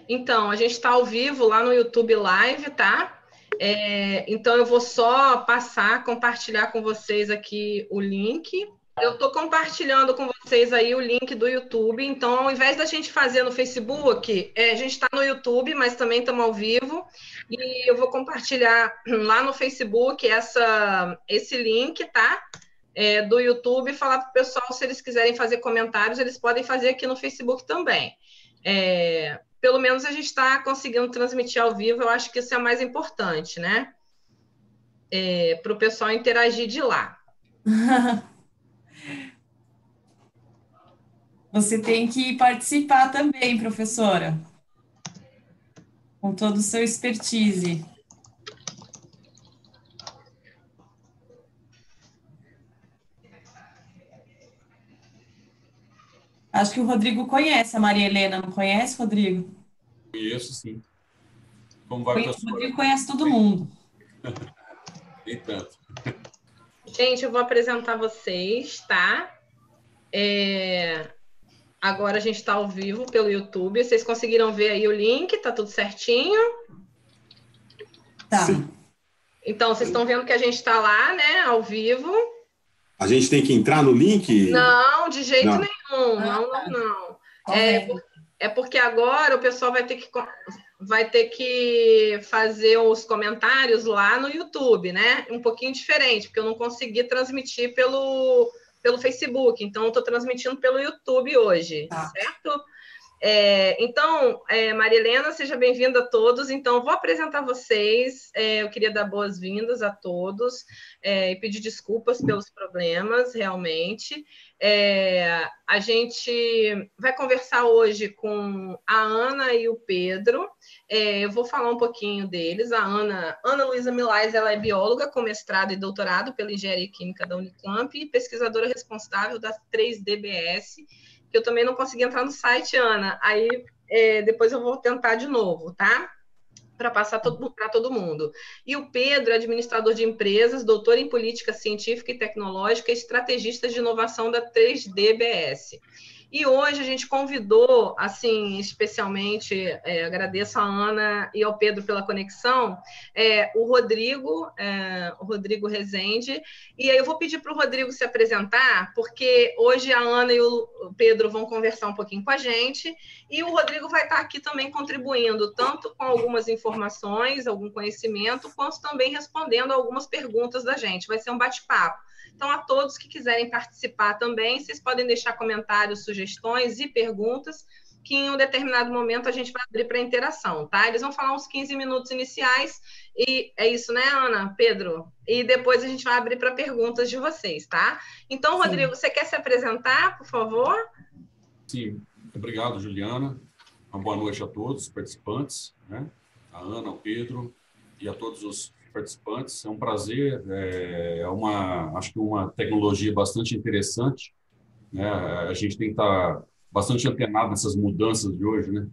Então, a gente está ao vivo lá no YouTube Live, tá? Então, eu vou só compartilhar com vocês aqui o link. Eu estou compartilhando com vocês aí o link do YouTube. Então, ao invés da gente fazer no Facebook, a gente está no YouTube, mas também estamos ao vivo. E eu vou compartilhar lá no Facebook esse link, tá? Do YouTube, falar para o pessoal, se eles quiserem fazer comentários, eles podem fazer aqui no Facebook também. Pelo menos a gente está conseguindo transmitir ao vivo, eu acho que isso é mais importante, né? Para o pessoal interagir de lá. Você tem que participar também, professora, com todo o seu expertise. Acho que o Rodrigo conhece a Maria Helena, não conhece, Rodrigo? Conheço, sim. Como vai, O professora? Rodrigo conhece todo mundo. Nem tanto. Gente, eu vou apresentar vocês, tá? Agora a gente está ao vivo pelo YouTube. Vocês conseguiram ver aí o link? Tá tudo certinho? Tá. Sim. Então, vocês estão vendo que a gente está lá, né? Ao vivo. A gente tem que entrar no link? Não, de jeito Não. nenhum. Não. Correto. Porque agora o pessoal vai ter que fazer os comentários lá no YouTube, né? Um pouquinho diferente, porque eu não consegui transmitir pelo Facebook, então eu estou transmitindo pelo YouTube hoje, Tá. certo? Então, Maria Helena, seja bem-vinda a todos. Então, vou apresentar vocês. Eu queria dar boas-vindas a todos e pedir desculpas pelos problemas, realmente. A gente vai conversar hoje com a Ana e o Pedro. Eu vou falar um pouquinho deles. A Ana Luísa Milais, ela é bióloga com mestrado e doutorado pela Engenharia Química da Unicamp e pesquisadora responsável da 3DBS, que eu também não consegui entrar no site, Ana. Aí depois eu vou tentar de novo, tá? Para passar para todo mundo. E o Pedro é administrador de empresas, doutor em política científica e tecnológica e estrategista de inovação da 3DBS. E hoje a gente convidou, assim, especialmente, agradeço a Ana e ao Pedro pela conexão, o Rodrigo Rezende. E aí eu vou pedir para o Rodrigo se apresentar, porque hoje a Ana e o Pedro vão conversar um pouquinho com a gente, e o Rodrigo vai estar aqui também contribuindo, tanto com algumas informações, algum conhecimento, quanto também respondendo algumas perguntas da gente. Vai ser um bate-papo. Então, a todos que quiserem participar também, vocês podem deixar comentários, sugestões e perguntas, que em um determinado momento a gente vai abrir para interação, tá? Eles vão falar uns 15 minutos iniciais, e é isso, né, Ana, Pedro? E depois a gente vai abrir para perguntas de vocês, tá? Então, Rodrigo, você quer se apresentar, por favor? Sim, obrigado, Juliana. Uma boa noite a todos os participantes, né? A Ana, o Pedro e a todos os participantes. É um prazer, acho que uma tecnologia bastante interessante, né? A gente tem que estar bastante antenado nessas mudanças de hoje, né?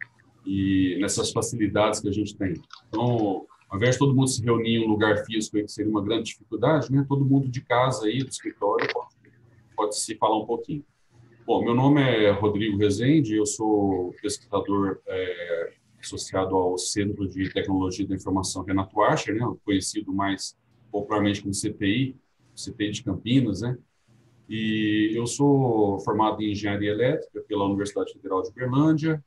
E nessas facilidades que a gente tem. Então, ao invés de todo mundo se reunir em um lugar físico, que seria uma grande dificuldade, né? Todo mundo de casa aí, do escritório, pode se falar um pouquinho. Bom, meu nome é Rodrigo Rezende, eu sou pesquisador associado ao Centro de Tecnologia da Informação Renato Archer, né, conhecido mais popularmente como CTI de Campinas, né? E eu sou formado em Engenharia Elétrica pela Universidade Federal de Uberlândia,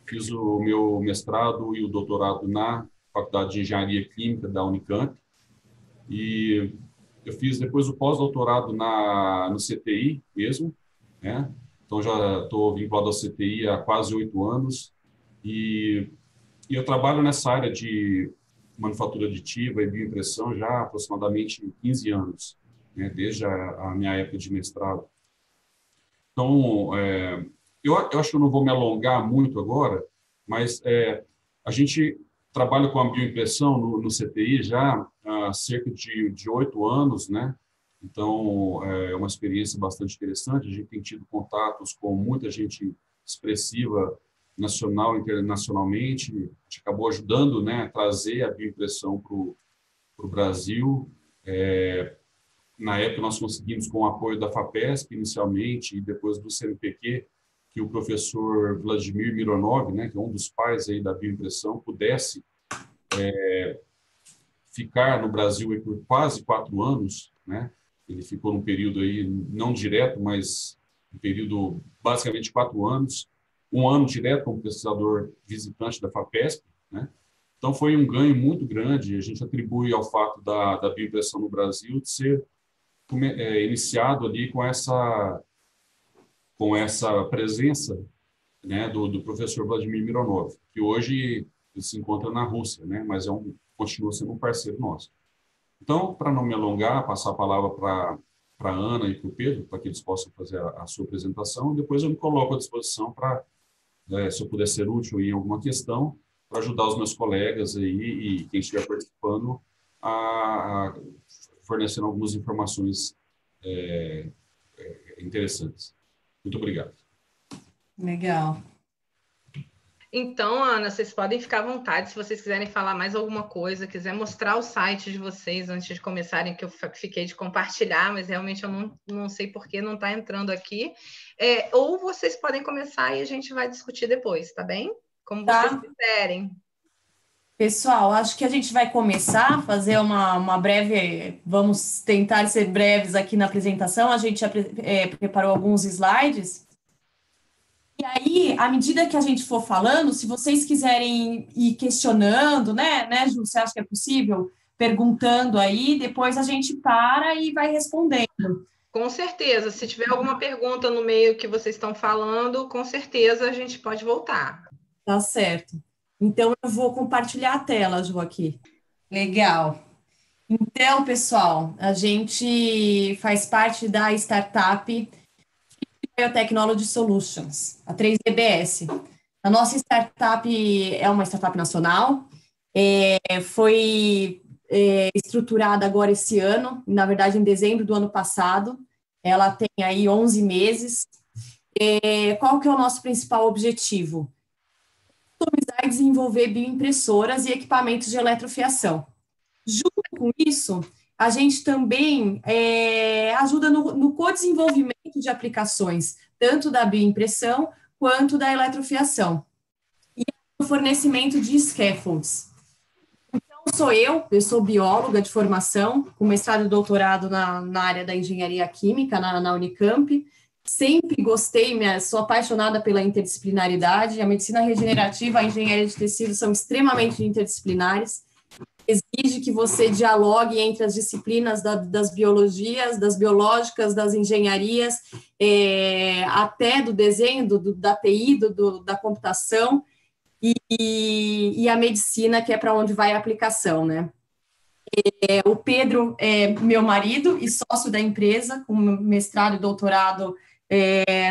fiz o meu mestrado e o doutorado na Faculdade de Engenharia Química da Unicamp, e eu fiz depois o pós-doutorado no CTI mesmo, né? Então, já estou vinculado ao CTI há quase 8 anos e eu trabalho nessa área de manufatura aditiva e bioimpressão já há aproximadamente 15 anos, né? Desde a minha época de mestrado. Então, eu acho que eu não vou me alongar muito agora, mas a gente trabalha com a bioimpressão no CTI já há cerca de 8 anos, né? Então, é uma experiência bastante interessante. A gente tem tido contatos com muita gente expressiva, nacional e internacionalmente. A gente acabou ajudando, né, a trazer a bioimpressão para o Brasil. Na época, nós conseguimos, com o apoio da FAPESP, inicialmente, e depois do CNPq, que o professor Vladimir Mironov, né, que é um dos pais aí da bioimpressão, pudesse ficar no Brasil aí por quase 4 anos, né? Ele ficou num período aí, não direto, mas um período basicamente 4 anos, 1 ano direto como pesquisador visitante da FAPESP, né? Então foi um ganho muito grande, a gente atribui ao fato da bioimpressão no Brasil de ser iniciado ali com essa presença, né, do professor Vladimir Mironov, que hoje ele se encontra na Rússia, né, mas continua sendo um parceiro nosso. Então, para não me alongar, passar a palavra para a Ana e para o Pedro, para que eles possam fazer a sua apresentação, e depois eu me coloco à disposição para, se eu puder ser útil em alguma questão, para ajudar os meus colegas aí e quem estiver participando a fornecendo algumas informações interessantes. Muito obrigado. Legal. Então, Ana, vocês podem ficar à vontade se vocês quiserem falar mais alguma coisa, quiser mostrar o site de vocês antes de começarem, que eu fiquei de compartilhar, mas realmente eu não sei por que não está entrando aqui. Ou vocês podem começar e a gente vai discutir depois, tá bem? Como vocês quiserem. Pessoal, acho que a gente vai começar a fazer uma breve... Vamos tentar ser breves aqui na apresentação. A gente já preparou alguns slides. E aí, à medida que a gente for falando, se vocês quiserem ir questionando, né, Ju, você acha que é possível? Perguntando aí, depois a gente para e vai respondendo. Com certeza. Se tiver alguma pergunta no meio que vocês estão falando, com certeza a gente pode voltar. Tá certo. Então, eu vou compartilhar a tela, Ju, aqui. Legal. Então, pessoal, a gente faz parte da startup Biotechnology Solutions, a 3DBS. A nossa startup é uma startup nacional, foi estruturada agora esse ano, na verdade em dezembro do ano passado, ela tem aí 11 meses. Qual que é o nosso principal objetivo? Customizar e desenvolver bioimpressoras e equipamentos de eletrofiação. Junto com isso, a gente também ajuda no co-desenvolvimento de aplicações, tanto da bioimpressão quanto da eletrofiação, e no fornecimento de scaffolds. Então, eu sou bióloga de formação, com mestrado e doutorado na área da engenharia química, na Unicamp. Sempre gostei, sou apaixonada pela interdisciplinaridade. A medicina regenerativa, a engenharia de tecidos são extremamente interdisciplinares. Exige que você dialogue entre as disciplinas das biologias, das biológicas, das engenharias, até do desenho, da TI, da computação, e a medicina, que é para onde vai a aplicação, né? O Pedro é meu marido e sócio da empresa, com mestrado e doutorado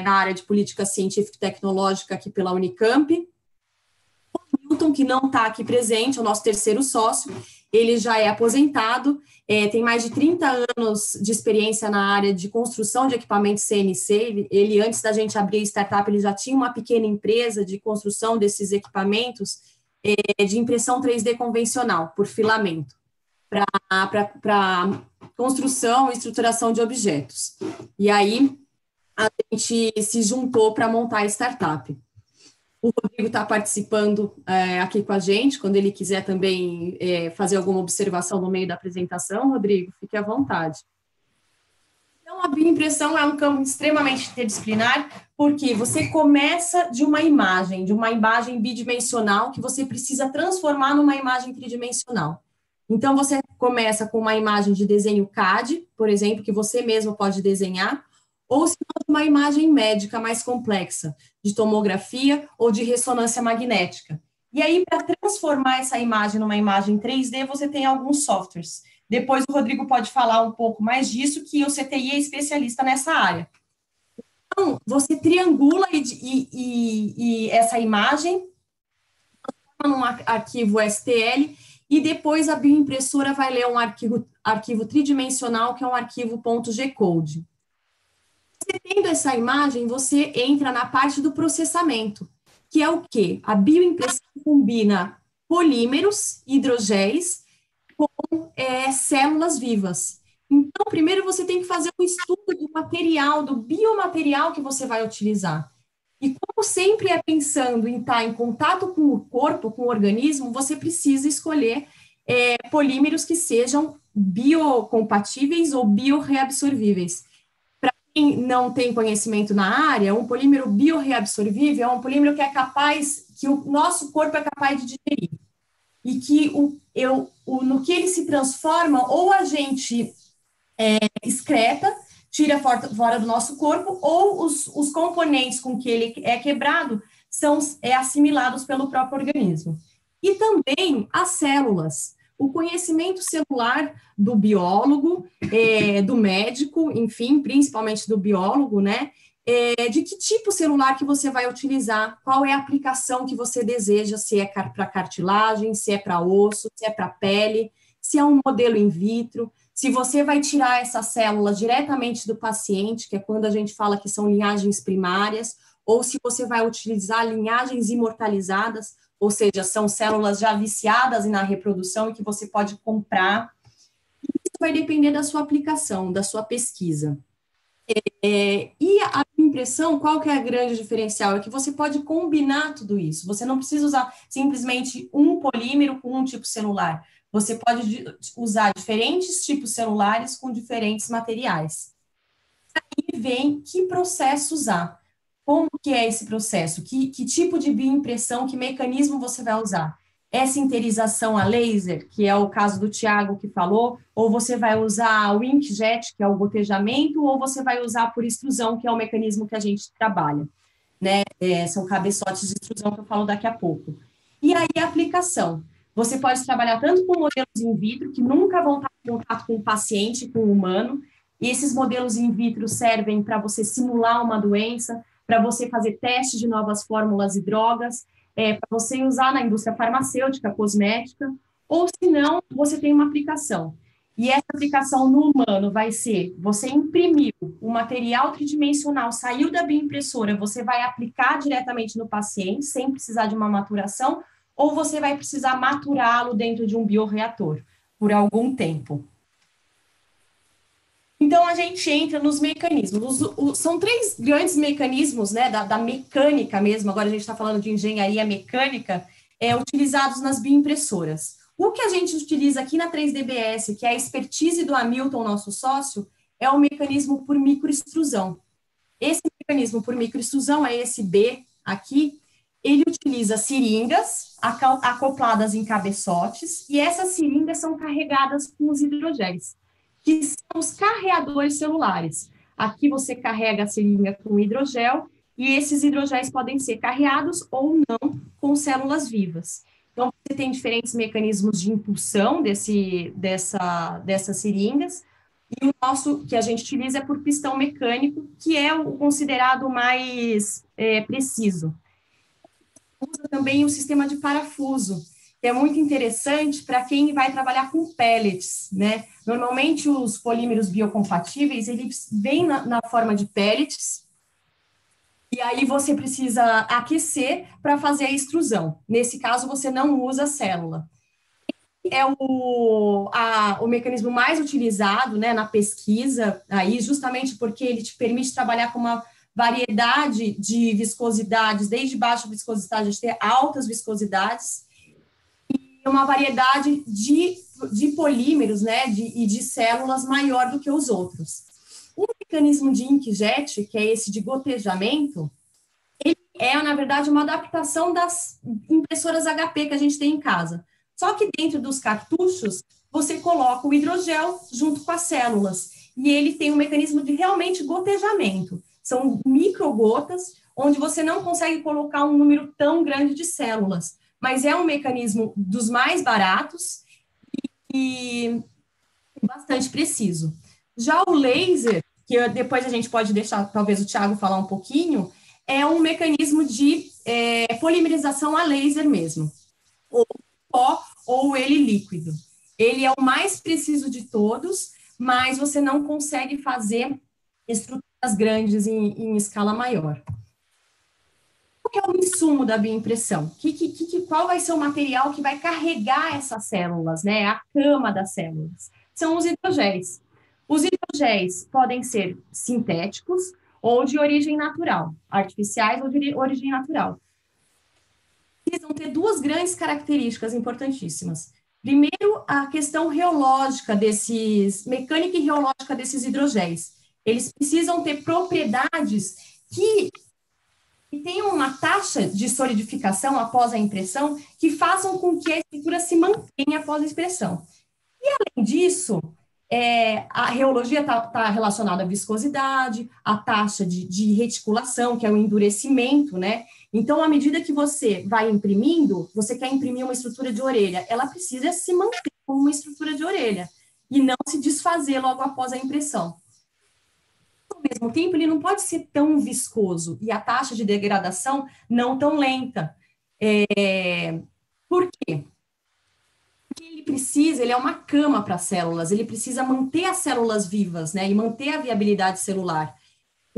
na área de política científica e tecnológica aqui pela Unicamp. Milton, que não está aqui presente, é o nosso terceiro sócio, ele já é aposentado, tem mais de 30 anos de experiência na área de construção de equipamentos CNC, ele antes da gente abrir a startup, ele já tinha uma pequena empresa de construção desses equipamentos de impressão 3D convencional, por filamento, para construção e estruturação de objetos. E aí, a gente se juntou para montar a startup. O Rodrigo está participando aqui com a gente, quando ele quiser também fazer alguma observação no meio da apresentação, Rodrigo, fique à vontade. Então, a bioimpressão é um campo extremamente interdisciplinar, porque você começa de uma imagem bidimensional que você precisa transformar numa imagem tridimensional. Então, você começa com uma imagem de desenho CAD, por exemplo, que você mesmo pode desenhar, ou se não, uma imagem médica mais complexa, de tomografia ou de ressonância magnética. E aí, para transformar essa imagem numa imagem 3D, você tem alguns softwares. Depois o Rodrigo pode falar um pouco mais disso, que o CTI é especialista nessa área. Então, você triangula e essa imagem, transforma num arquivo STL, e depois a bioimpressora vai ler um arquivo tridimensional, que é um arquivo .G-code. Você tendo essa imagem, você entra na parte do processamento, que é o quê? A bioimpressão combina polímeros, hidrogéis, com células vivas. Então, primeiro você tem que fazer um estudo do material, do biomaterial que você vai utilizar. E como sempre é pensando em estar em contato com o corpo, com o organismo, você precisa escolher polímeros que sejam biocompatíveis ou biorreabsorvíveis. Para quem não tem conhecimento na área, um polímero biorreabsorvível é um polímero que é capaz, que o nosso corpo é capaz de digerir. E que no que ele se transforma, ou a gente excreta, tira fora do nosso corpo, ou os componentes com que ele é quebrado são assimilados pelo próprio organismo. E também as células. O conhecimento celular do biólogo, do médico, enfim, principalmente do biólogo, né? De que tipo celular que você vai utilizar, qual é a aplicação que você deseja, se é para cartilagem, se é para osso, se é para pele, se é um modelo in vitro, se você vai tirar essas células diretamente do paciente, que é quando a gente fala que são linhagens primárias, ou se você vai utilizar linhagens imortalizadas, ou seja, são células já viciadas na reprodução e que você pode comprar. Isso vai depender da sua aplicação, da sua pesquisa. E a impressão, qual que é a grande diferencial? É que você pode combinar tudo isso. Você não precisa usar simplesmente um polímero com um tipo celular. Você pode usar diferentes tipos celulares com diferentes materiais. Aí vem que processo usar. Como que é esse processo? Que tipo de bioimpressão, que mecanismo você vai usar? É sinterização a laser, que é o caso do Tiago que falou, ou você vai usar o inkjet, que é o gotejamento, ou você vai usar por extrusão, que é o mecanismo que a gente trabalha, né? São cabeçotes de extrusão que eu falo daqui a pouco. E aí a aplicação. Você pode trabalhar tanto com modelos in vitro, que nunca vão estar em contato com o paciente, com o humano, e esses modelos in vitro servem para você simular uma doença, para você fazer testes de novas fórmulas e drogas, para você usar na indústria farmacêutica, cosmética, ou se não, você tem uma aplicação. E essa aplicação no humano vai ser, você imprimiu o material tridimensional, saiu da bioimpressora, você vai aplicar diretamente no paciente, sem precisar de uma maturação, ou você vai precisar maturá-lo dentro de um bioreator por algum tempo. Então, a gente entra nos mecanismos. São 3 grandes mecanismos, né, da mecânica mesmo, agora a gente está falando de engenharia mecânica, utilizados nas bioimpressoras. O que a gente utiliza aqui na 3DBS, que é a expertise do Hamilton, nosso sócio, é o mecanismo por microextrusão. Esse mecanismo por microextrusão é esse B aqui, ele utiliza seringas acopladas em cabeçotes, e essas seringas são carregadas com os hidrogéis, que são os carreadores celulares. Aqui você carrega a seringa com hidrogel, e esses hidrogéis podem ser carreados ou não com células vivas. Então, você tem diferentes mecanismos de impulsão dessas seringas, e o nosso, que a gente utiliza, é por pistão mecânico, que é o considerado mais preciso. Usa também o sistema de parafuso, que é muito interessante para quem vai trabalhar com pellets, né? Normalmente, os polímeros biocompatíveis, eles vêm na forma de pellets, e aí você precisa aquecer para fazer a extrusão. Nesse caso, você não usa célula. É o mecanismo mais utilizado, né, na pesquisa, aí, justamente porque ele te permite trabalhar com uma variedade de viscosidades, desde baixa viscosidade até altas viscosidades, e uma variedade de polímeros, né, e de células maior do que os outros. O mecanismo de inkjet, que é esse de gotejamento, ele na verdade, uma adaptação das impressoras HP que a gente tem em casa. Só que dentro dos cartuchos, você coloca o hidrogel junto com as células, e ele tem um mecanismo de realmente gotejamento. São microgotas, onde você não consegue colocar um número tão grande de células, mas é um mecanismo dos mais baratos e bastante preciso. Já o laser, que depois a gente pode deixar, talvez, o Thiago falar um pouquinho, é um mecanismo de polimerização a laser mesmo, ou pó, ou ele líquido. Ele é o mais preciso de todos, mas você não consegue fazer estruturas grandes em escala maior. Qual que é o insumo da bioimpressão? Qual vai ser o material que vai carregar essas células, né? A cama das células. São os hidrogéis. Os hidrogéis podem ser sintéticos ou de origem natural, artificiais ou de origem natural. Precisam ter duas grandes características importantíssimas. Primeiro, a questão reológica mecânica e reológica desses hidrogéis. Eles precisam ter propriedades que tenham uma taxa de solidificação após a impressão que façam com que a estrutura se mantenha após a impressão. E, além disso, a reologia está relacionada à viscosidade, à taxa de reticulação, que é o endurecimento, né? Então, à medida que você vai imprimindo, você quer imprimir uma estrutura de orelha, ela precisa se manter como uma estrutura de orelha e não se desfazer logo após a impressão. Ao mesmo tempo, ele não pode ser tão viscoso e a taxa de degradação não tão lenta. Por quê? Porque ele é uma cama para as células, ele precisa manter as células vivas, né, e manter a viabilidade celular.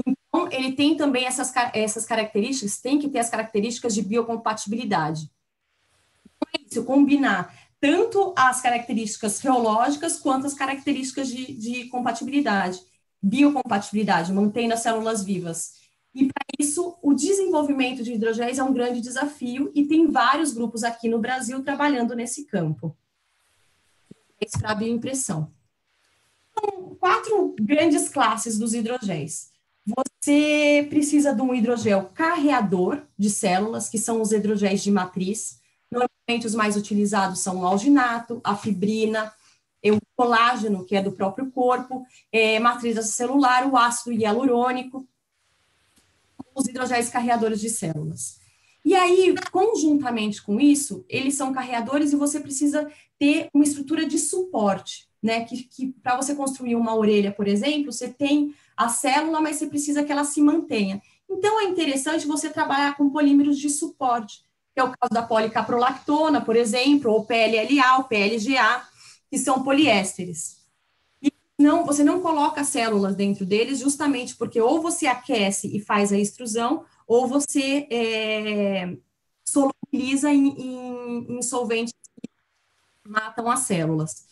Então, ele tem também essas características, tem que ter as características de biocompatibilidade. Então, é isso, combinar tanto as características reológicas quanto as características de compatibilidade, biocompatibilidade, mantendo as células vivas. E, para isso, o desenvolvimento de hidrogéis é um grande desafio e tem vários grupos aqui no Brasil trabalhando nesse campo. Para a bioimpressão. Então, 4 grandes classes dos hidrogéis. Você precisa de um hidrogel carreador de células, que são os hidrogéis de matriz. Normalmente, os mais utilizados são o alginato, a fibrina, o colágeno, que é do próprio corpo, matriz celular, o ácido hialurônico, os hidrogéis carreadores de células. E aí, conjuntamente com isso, eles são carreadores e você precisa ter uma estrutura de suporte, né? Que para você construir uma orelha, por exemplo, você tem a célula, mas você precisa que ela se mantenha. Então, é interessante você trabalhar com polímeros de suporte, que é o caso da policaprolactona, por exemplo, ou PLLA, ou PLGA, que são poliésteres. E você não coloca células dentro deles, justamente porque ou você aquece e faz a extrusão, ou você solubiliza em solventes que matam as células.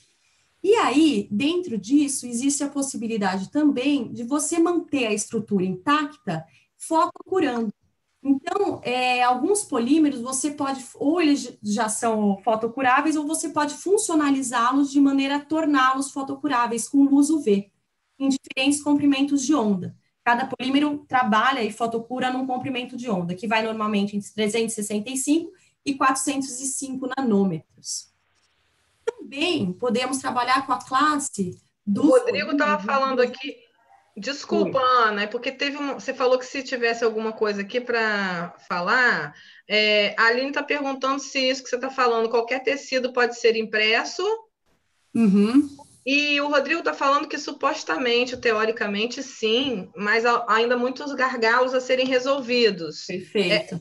E aí, dentro disso, existe a possibilidade também de você manter a estrutura intacta fotocurando. Então, alguns polímeros você pode, ou eles já são fotocuráveis, ou você pode funcionalizá-los de maneira a torná-los fotocuráveis com luz UV, em diferentes comprimentos de onda. Cada polímero trabalha e fotocura num comprimento de onda, que vai normalmente entre 365 e 405 nanômetros. Também podemos trabalhar com a classe do... O Rodrigo estava falando aqui, desculpa, Ana, porque você falou que se tivesse alguma coisa aqui para falar, a Aline está perguntando se isso que você está falando, qualquer tecido pode ser impresso. Uhum. E o Rodrigo está falando que supostamente, teoricamente, sim, mas ainda muitos gargalos a serem resolvidos. Perfeito.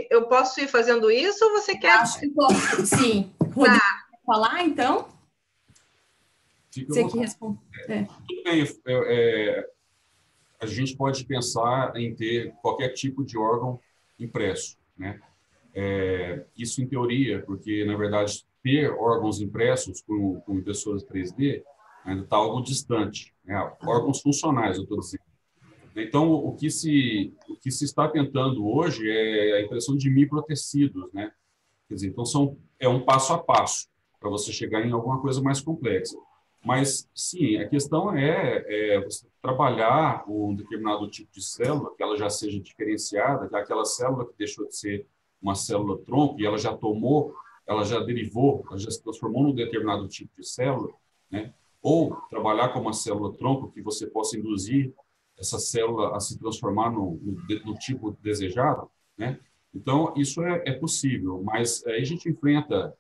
Eu posso ir fazendo isso ou você quer? Acho que posso, sim. Rodrigo, quer falar, então? Você que responde. Tudo bem, a gente pode pensar em ter qualquer tipo de órgão impresso, né? Isso em teoria, porque, na verdade, ter órgãos impressos com impressoras 3D ainda está algo distante, né? Órgãos funcionais, eu estou dizendo. Então, o que se está tentando hoje é a impressão de microtecidos, né? Quer dizer, então é um passo a passo para você chegar em alguma coisa mais complexa. Mas, sim, a questão é você trabalhar um determinado tipo de célula, que ela já seja diferenciada, que é aquela célula que deixou de ser uma célula-tronco e ela já derivou, ela já se transformou num determinado tipo de célula, né? Ou trabalhar com uma célula-tronco que você possa induzir essa célula a se transformar no tipo desejado, né? Então, isso é possível, mas aí a gente enfrenta,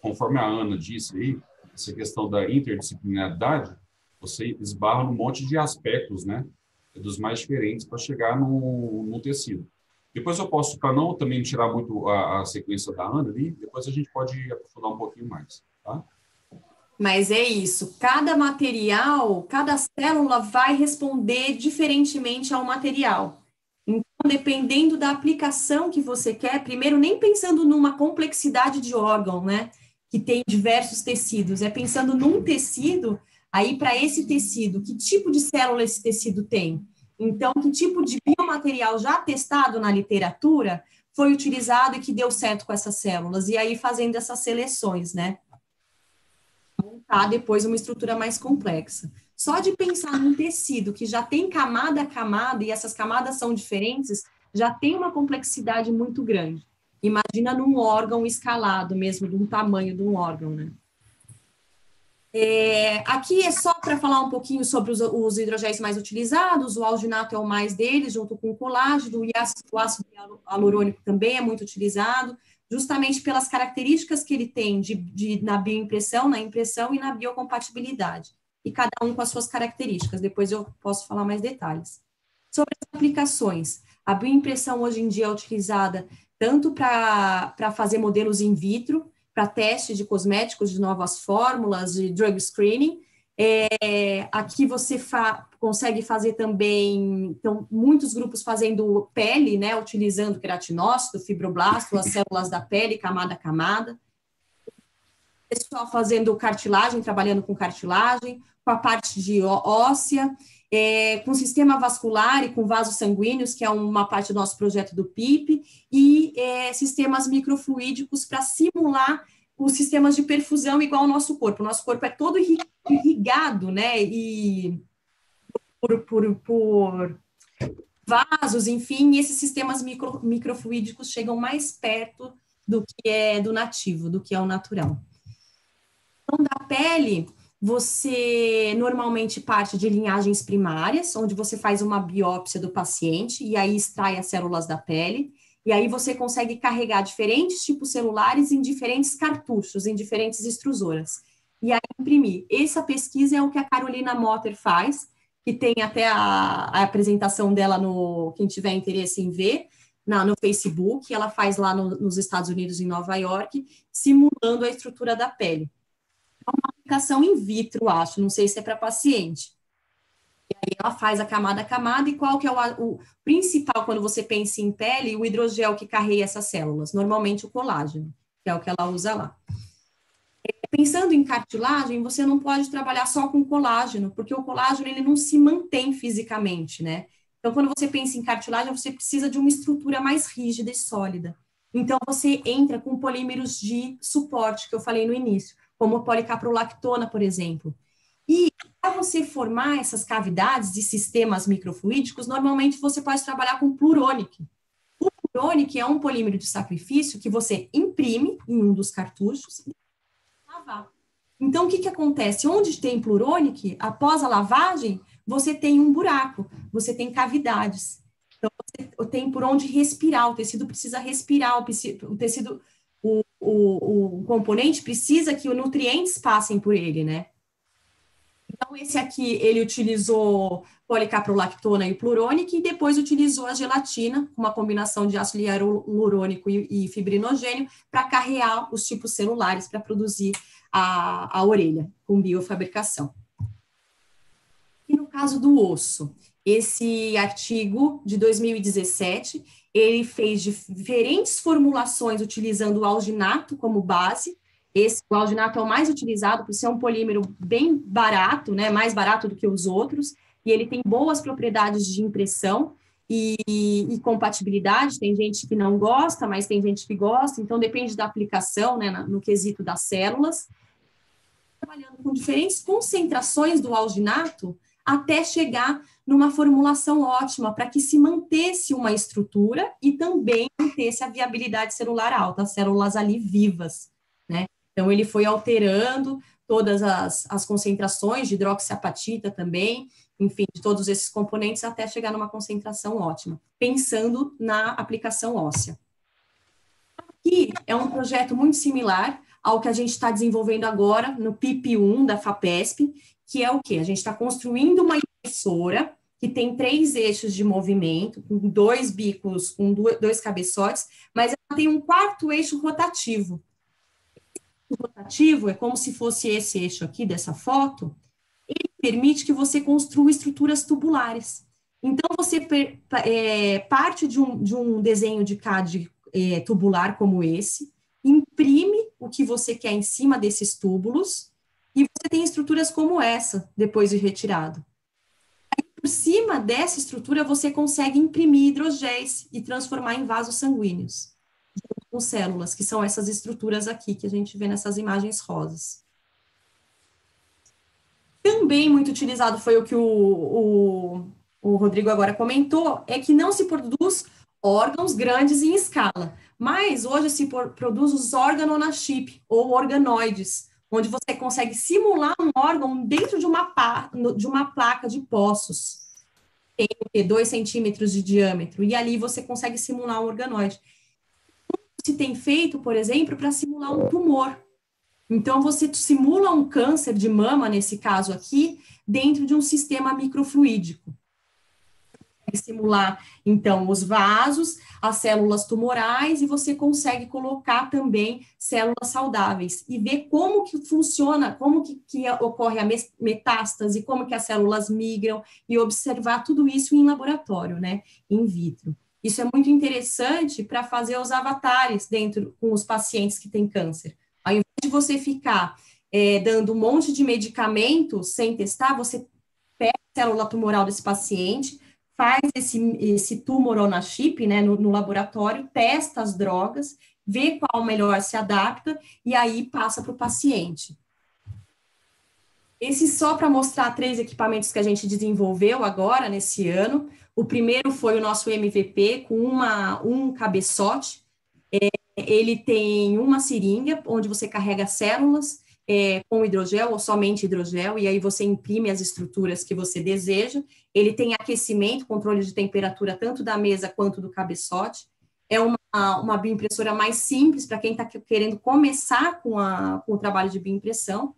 conforme a Ana disse aí, essa questão da interdisciplinaridade, você esbarra num monte de aspectos, né, dos mais diferentes para chegar no tecido. Depois eu posso, para não também tirar muito a sequência da Ana ali, depois a gente pode aprofundar um pouquinho mais, tá? Mas é isso, cada material, cada célula vai responder diferentemente ao material. Então, dependendo da aplicação que você quer, primeiro, nem pensando numa complexidade de órgão, né, que tem diversos tecidos, pensando num tecido, aí para esse tecido, que tipo de célula esse tecido tem? Então, que tipo de biomaterial já testado na literatura foi utilizado e que deu certo com essas células? E aí fazendo essas seleções, né? Montar depois uma estrutura mais complexa. Só de pensar num tecido que já tem camada a camada, e essas camadas são diferentes, já tem uma complexidade muito grande. Imagina num órgão escalado mesmo, de um tamanho de um órgão, né? Aqui é só para falar um pouquinho sobre os hidrogéis mais utilizados. O alginato é o mais deles, junto com o colágeno, e o ácido hialurônico também é muito utilizado, justamente pelas características que ele tem na bioimpressão, na impressão e na biocompatibilidade. E cada um com as suas características. Depois eu posso falar mais detalhes. Sobre as aplicações, a bioimpressão hoje em dia é utilizada tanto para fazer modelos in vitro, para teste de cosméticos, de novas fórmulas, de drug screening. Aqui você consegue fazer também, então, muitos grupos fazendo pele, né, utilizando queratinócito, fibroblasto, as células da pele, camada a camada. Pessoal fazendo cartilagem, trabalhando com cartilagem, com a parte de óssea, com sistema vascular e com vasos sanguíneos, que é uma parte do nosso projeto do PIP, e sistemas microfluídicos para simular os sistemas de perfusão igual ao nosso corpo. O nosso corpo é todo irrigado, né, e por vasos, enfim, e esses sistemas microfluídicos chegam mais perto do que é do nativo, do que é o natural. Então, da pele, você normalmente parte de linhagens primárias, onde você faz uma biópsia do paciente e aí extrai as células da pele, e aí você consegue carregar diferentes tipos celulares em diferentes cartuchos, em diferentes extrusoras, e aí imprimir. Essa pesquisa é o que a Carolina Motter faz, que tem até a apresentação dela, quem tiver interesse em ver, no Facebook, ela faz lá nos Estados Unidos, em Nova York, simulando a estrutura da pele. Uma aplicação in vitro, acho, não sei se é para paciente. E aí ela faz a camada, e qual que é o principal, quando você pensa em pele, o hidrogel que carrega essas células, normalmente o colágeno, que é o que ela usa lá. Pensando em cartilagem, você não pode trabalhar só com colágeno, porque o colágeno ele não se mantém fisicamente, né? Então, quando você pensa em cartilagem, você precisa de uma estrutura mais rígida e sólida. Então, você entra com polímeros de suporte, que eu falei no início, como a policaprolactona, por exemplo. E para você formar essas cavidades de sistemas microfluídicos, normalmente você pode trabalhar com pluronic. O pluronic é um polímero de sacrifício que você imprime em um dos cartuchos e lavar. Então, o que acontece? Onde tem pluronic, após a lavagem, você tem um buraco, você tem cavidades. Então, você tem por onde respirar, o tecido precisa respirar, o tecido... O componente precisa que os nutrientes passem por ele, né? Então, esse aqui, ele utilizou policaprolactona e pluronic, e depois utilizou a gelatina, uma combinação de ácido hialurônico e fibrinogênio, para carrear os tipos celulares, para produzir a orelha, com biofabricação. E no caso do osso, esse artigo de 2017, ele fez diferentes formulações utilizando o alginato como base. O alginato é o mais utilizado, por ser um polímero bem barato, né, mais barato do que os outros, e ele tem boas propriedades de impressão e compatibilidade. Tem gente que não gosta, mas tem gente que gosta, então depende da aplicação, né, no quesito das células. Trabalhando com diferentes concentrações do alginato, até chegar numa formulação ótima, para que se mantesse uma estrutura e também mantesse a viabilidade celular alta, as células ali vivas, né? Então, ele foi alterando todas as concentrações de hidroxiapatita também, enfim, de todos esses componentes, até chegar numa concentração ótima, pensando na aplicação óssea. Aqui é um projeto muito similar ao que a gente está desenvolvendo agora no PIP1 da FAPESP, que é o quê? A gente está construindo uma impressora que tem 3 eixos de movimento, com 2 bicos, com 2 cabeçotes, mas ela tem um 4º eixo rotativo. O rotativo é como se fosse esse eixo aqui dessa foto, ele permite que você construa estruturas tubulares. Então, você parte de um desenho de CAD tubular como esse, imprime o que você quer em cima desses túbulos, e você tem estruturas como essa, depois de retirado. Aí, por cima dessa estrutura, você consegue imprimir hidrogéis e transformar em vasos sanguíneos, com células, que são essas estruturas aqui, que a gente vê nessas imagens rosas. Também muito utilizado foi o que o Rodrigo agora comentou, é que não se produz órgãos grandes em escala, mas hoje se produz os organochip, ou organoides, onde você consegue simular um órgão dentro de uma placa de poços, tem 2 centímetros de diâmetro, e ali você consegue simular um organoide. Se tem feito, por exemplo, para simular um tumor. Então, você simula um câncer de mama, nesse caso aqui, dentro de um sistema microfluídico. Simular, então, os vasos, as células tumorais, e você consegue colocar também células saudáveis, e ver como que funciona, como que ocorre a metástase, como que as células migram, e observar tudo isso em laboratório, né, in vitro. Isso é muito interessante para fazer os avatares com os pacientes que têm câncer. Ao invés de você ficar dando um monte de medicamento sem testar, você pega a célula tumoral desse paciente, faz esse tumoronochip, né, no laboratório, testa as drogas, vê qual melhor se adapta e aí passa para o paciente. Esse só para mostrar 3 equipamentos que a gente desenvolveu agora, nesse ano. O primeiro foi o nosso MVP, com um cabeçote. Ele tem uma seringa, onde você carrega células com hidrogel ou somente hidrogel, e aí você imprime as estruturas que você deseja. Ele tem aquecimento, controle de temperatura, tanto da mesa quanto do cabeçote. É uma bioimpressora mais simples, para quem está querendo começar com o trabalho de bioimpressão.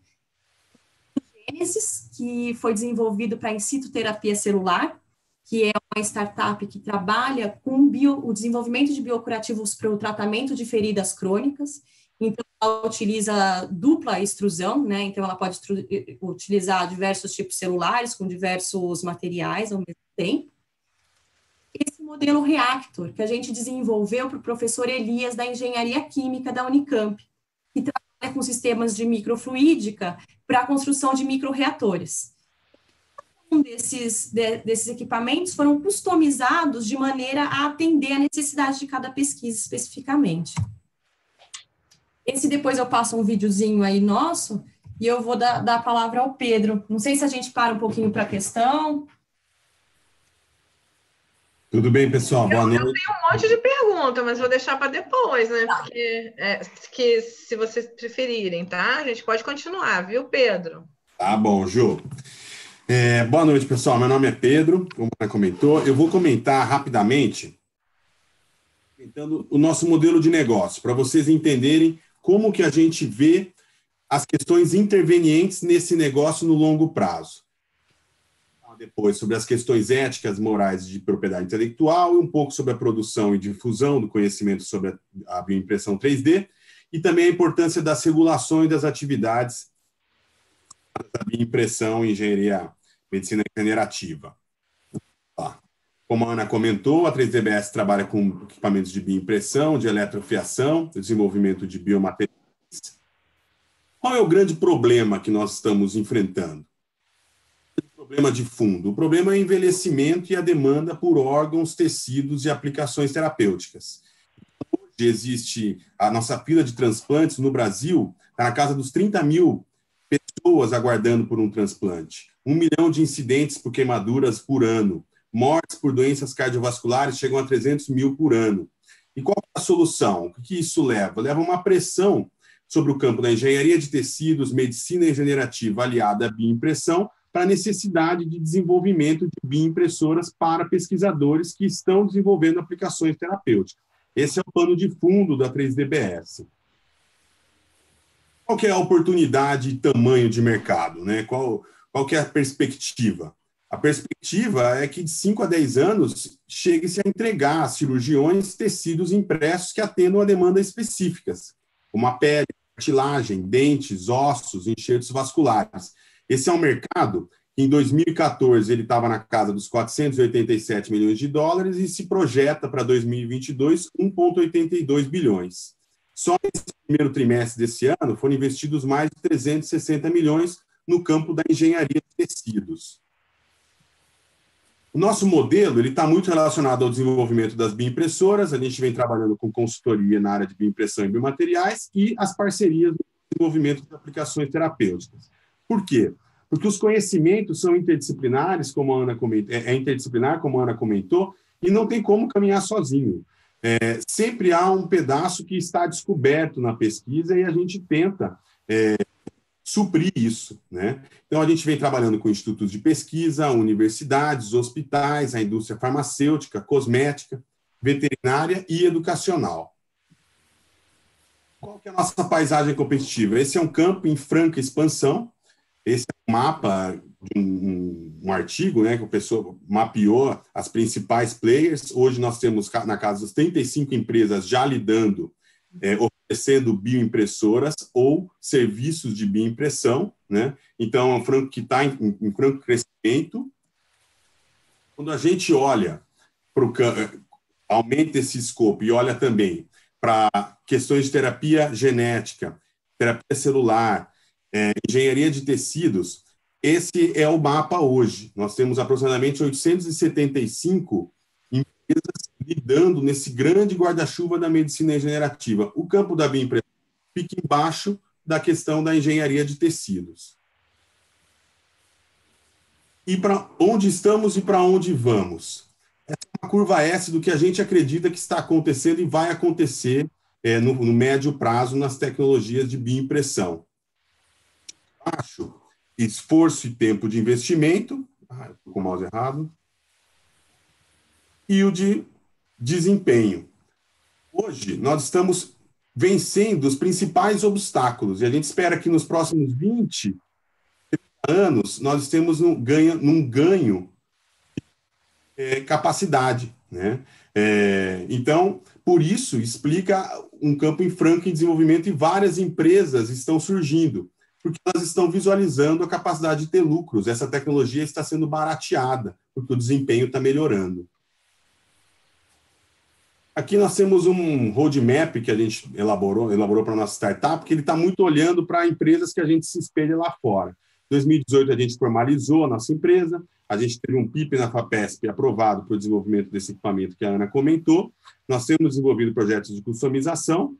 Gênesis, que foi desenvolvido para in situ terapia celular, que é uma startup que trabalha com o desenvolvimento de biocurativos para o tratamento de feridas crônicas. Então, ela utiliza dupla extrusão, né? Então, ela pode utilizar diversos tipos celulares com diversos materiais ao mesmo tempo. Esse modelo Reactor, que a gente desenvolveu para o professor Elias, da Engenharia Química da Unicamp, que trabalha com sistemas de microfluídica para a construção de microreatores. Desses equipamentos foram customizados de maneira a atender a necessidade de cada pesquisa especificamente. Esse depois eu passo um videozinho aí nosso, e eu vou dar a palavra ao Pedro. Não sei se a gente para um pouquinho para a questão. Tudo bem, pessoal? Boa noite. Eu tenho um monte de perguntas, mas vou deixar para depois, né? Tá. Porque se vocês preferirem, tá? A gente pode continuar, viu, Pedro? Tá bom, Ju. Boa noite, pessoal. Meu nome é Pedro, como a Ana comentou. Eu vou comentar rapidamente o nosso modelo de negócio, para vocês entenderem como que a gente vê as questões intervenientes nesse negócio no longo prazo. Depois, sobre as questões éticas, morais de propriedade intelectual, e um pouco sobre a produção e difusão do conhecimento sobre a bioimpressão 3D, e também a importância das regulações das atividades da bioimpressão e engenharia medicina regenerativa. Como a Ana comentou, a 3DBS trabalha com equipamentos de bioimpressão, de eletrofiação, desenvolvimento de biomateriais. Qual é o grande problema que nós estamos enfrentando? Problema de fundo. O problema é o envelhecimento e a demanda por órgãos, tecidos e aplicações terapêuticas. Hoje existe a nossa fila de transplantes no Brasil, está na casa dos 30 mil pessoas aguardando por um transplante. 1 milhão de incidentes por queimaduras por ano. Mortes por doenças cardiovasculares chegam a 300 mil por ano. E qual é a solução? O que isso leva? Leva uma pressão sobre o campo da engenharia de tecidos, medicina regenerativa aliada à bioimpressão, para a necessidade de desenvolvimento de bioimpressoras para pesquisadores que estão desenvolvendo aplicações terapêuticas. Esse é o pano de fundo da 3DBS. Qual que é a oportunidade e tamanho de mercado, né? Qual que é a perspectiva? A perspectiva é que de 5 a 10 anos chegue-se a entregar a cirurgiões tecidos impressos que atendam a demandas específicas, como a pele, cartilagem, dentes, ossos, enxertos vasculares. Esse é um mercado que, em 2014, ele estava na casa dos 487 milhões de dólares e se projeta para 2022 1,82 bilhões. Só nesse primeiro trimestre desse ano foram investidos mais de 360 milhões no campo da engenharia de tecidos. O nosso modelo está muito relacionado ao desenvolvimento das bioimpressoras, a gente vem trabalhando com consultoria na área de bioimpressão e biomateriais e as parcerias no desenvolvimento de aplicações terapêuticas. Por quê? Porque os conhecimentos são interdisciplinares, como a Ana comentou, interdisciplinar, como a Ana comentou, e não tem como caminhar sozinho. Sempre há um pedaço que está descoberto na pesquisa e a gente tenta suprir isso, né? Então, a gente vem trabalhando com institutos de pesquisa, universidades, hospitais, a indústria farmacêutica, cosmética, veterinária e educacional. Qual que é a nossa paisagem competitiva? Esse é um campo em franca expansão. Esse é um mapa de um artigo, né, que a pessoa mapeou as principais players. Hoje nós temos na casa das 35 empresas já lidando, oferecendo bioimpressoras ou serviços de bioimpressão, né? Então, é um franco que está em franco crescimento. Quando a gente olha para o campo, aumenta esse escopo e olha também para questões de terapia genética, terapia celular, engenharia de tecidos, esse é o mapa hoje. Nós temos aproximadamente 875 empresas lidando nesse grande guarda-chuva da medicina regenerativa. O campo da bioimpressão fica embaixo da questão da engenharia de tecidos. E para onde estamos e para onde vamos? Essa é uma curva S do que a gente acredita que está acontecendo e vai acontecer no médio prazo nas tecnologias de bioimpressão. Acho esforço e tempo de investimento, estou com o mouse errado, e o de desempenho. Hoje, nós estamos vencendo os principais obstáculos, e a gente espera que nos próximos 20 anos nós estemos num ganho de capacidade, né? Então, por isso, explica um campo em franco em desenvolvimento e várias empresas estão surgindo, porque elas estão visualizando a capacidade de ter lucros. Essa tecnologia está sendo barateada, porque o desempenho está melhorando. Aqui nós temos um roadmap que a gente elaborou para a nossa startup, que ele está muito olhando para empresas que a gente se espelha lá fora. Em 2018, a gente formalizou a nossa empresa, a gente teve um PIP na FAPESP aprovado para o desenvolvimento desse equipamento que a Ana comentou. Nós temos desenvolvido projetos de customização.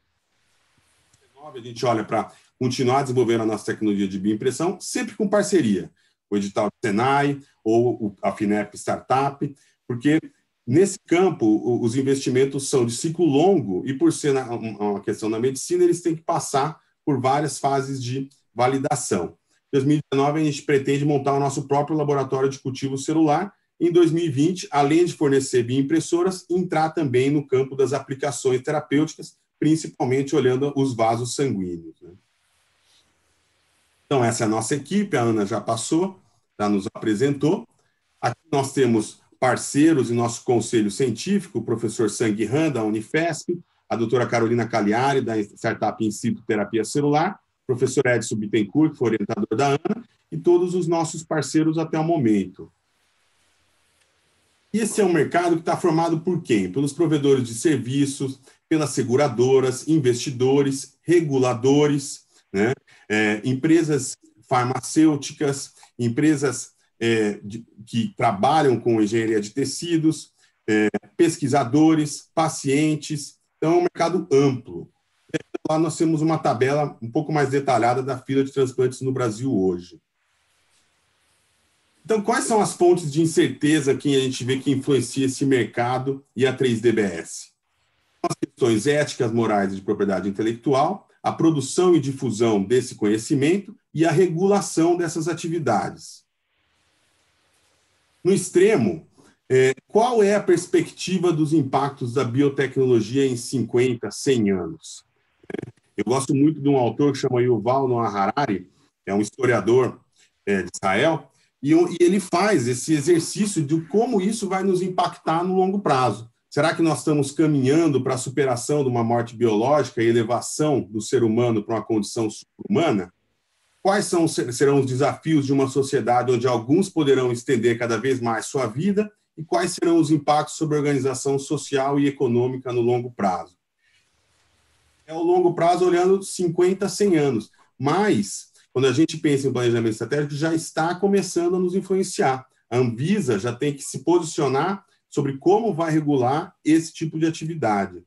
A gente olha para continuar desenvolvendo a nossa tecnologia de bioimpressão, sempre com parceria. O edital do Senai ou a FINEP Startup, porque nesse campo os investimentos são de ciclo longo e, por ser uma questão da medicina, eles têm que passar por várias fases de validação. Em 2019, a gente pretende montar o nosso próprio laboratório de cultivo celular. Em 2020, além de fornecer bioimpressoras, entrar também no campo das aplicações terapêuticas, principalmente olhando os vasos sanguíneos, né? Então, essa é a nossa equipe, a Ana já passou, já nos apresentou. Aqui nós temos parceiros em nosso conselho científico, o professor Sang Han, da Unifesp, a doutora Carolina Cagliari, da Startup In Situ Terapia Celular, o professor Edson Bittencourt, que foi orientador da Ana, e todos os nossos parceiros até o momento. Esse é um mercado que está formado por quem? Pelos provedores de serviços, pelas seguradoras, investidores, reguladores, né? Empresas farmacêuticas, empresas que trabalham com engenharia de tecidos, pesquisadores, pacientes. Então, é um mercado amplo. Lá nós temos uma tabela um pouco mais detalhada da fila de transplantes no Brasil hoje. Então, quais são as fontes de incerteza que a gente vê que influencia esse mercado e a 3DBS? As questões éticas, morais e de propriedade intelectual, a produção e difusão desse conhecimento e a regulação dessas atividades. No extremo, qual é a perspectiva dos impactos da biotecnologia em 50, 100 anos? Eu gosto muito de um autor que chama Yuval Noah Harari, é um historiador de Israel, e ele faz esse exercício de como isso vai nos impactar no longo prazo. Será que nós estamos caminhando para a superação de uma morte biológica e elevação do ser humano para uma condição super-humana? Quais serão os desafios de uma sociedade onde alguns poderão estender cada vez mais sua vida e quais serão os impactos sobre a organização social e econômica no longo prazo? É o longo prazo olhando 50, 100 anos. Mas, quando a gente pensa em planejamento estratégico, já está começando a nos influenciar. A Anvisa já tem que se posicionar sobre como vai regular esse tipo de atividade.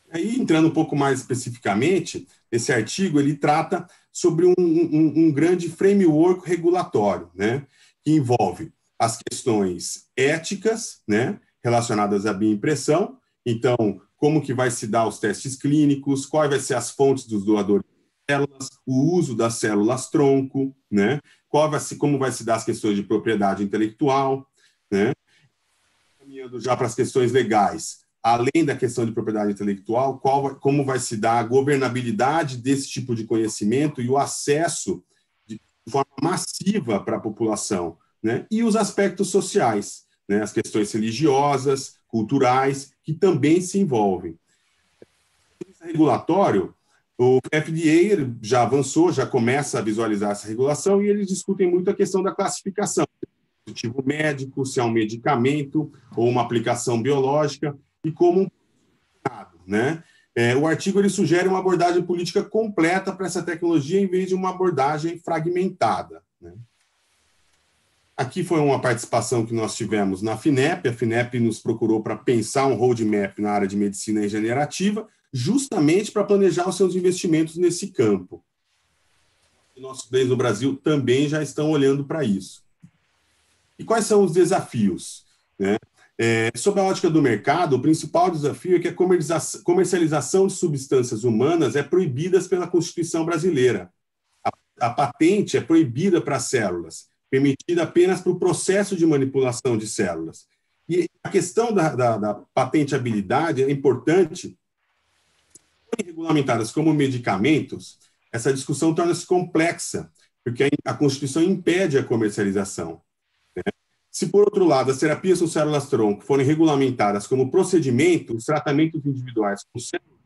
Aí, entrando um pouco mais especificamente, esse artigo ele trata sobre um grande framework regulatório, né, que envolve as questões éticas, né, relacionadas à bioimpressão. Então, como que vai se dar os testes clínicos, quais vai ser as fontes dos doadores de células, o uso das células-tronco, né, como vai se dar as questões de propriedade intelectual, né, caminhando já para as questões legais. Além da questão de propriedade intelectual, como vai se dar a governabilidade desse tipo de conhecimento e o acesso de forma massiva para a população, né? E os aspectos sociais, né? As questões religiosas, culturais, que também se envolvem. Regulatório, o FDA já avançou, já começa a visualizar essa regulação e eles discutem muito a questão da classificação. Dispositivo médico, se é um medicamento ou uma aplicação biológica, e como né? O artigo ele sugere uma abordagem política completa para essa tecnologia em vez de uma abordagem fragmentada, né? Aqui foi uma participação que nós tivemos na FINEP. A FINEP nos procurou para pensar um roadmap na área de medicina regenerativa, justamente para planejar os seus investimentos nesse campo. E nossos players no Brasil também já estão olhando para isso. E quais são os desafios, né? Sob a ótica do mercado, o principal desafio é que a comercialização de substâncias humanas é proibida pela Constituição brasileira. A patente é proibida para células, permitida apenas para o processo de manipulação de células. E a questão da patenteabilidade é importante. Regulamentadas como medicamentos, essa discussão torna-se complexa, porque a Constituição impede a comercialização. Se, por outro lado, as terapias com células-tronco forem regulamentadas como procedimento, os tratamentos individuais com células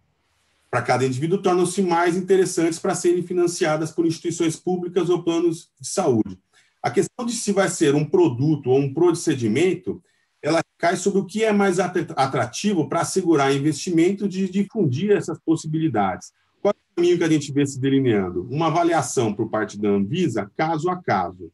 para cada indivíduo tornam-se mais interessantes para serem financiadas por instituições públicas ou planos de saúde. A questão de se vai ser um produto ou um procedimento, ela cai sobre o que é mais atrativo para assegurar investimento de difundir essas possibilidades. Qual é o caminho que a gente vê se delineando? Uma avaliação por parte da Anvisa, caso a caso.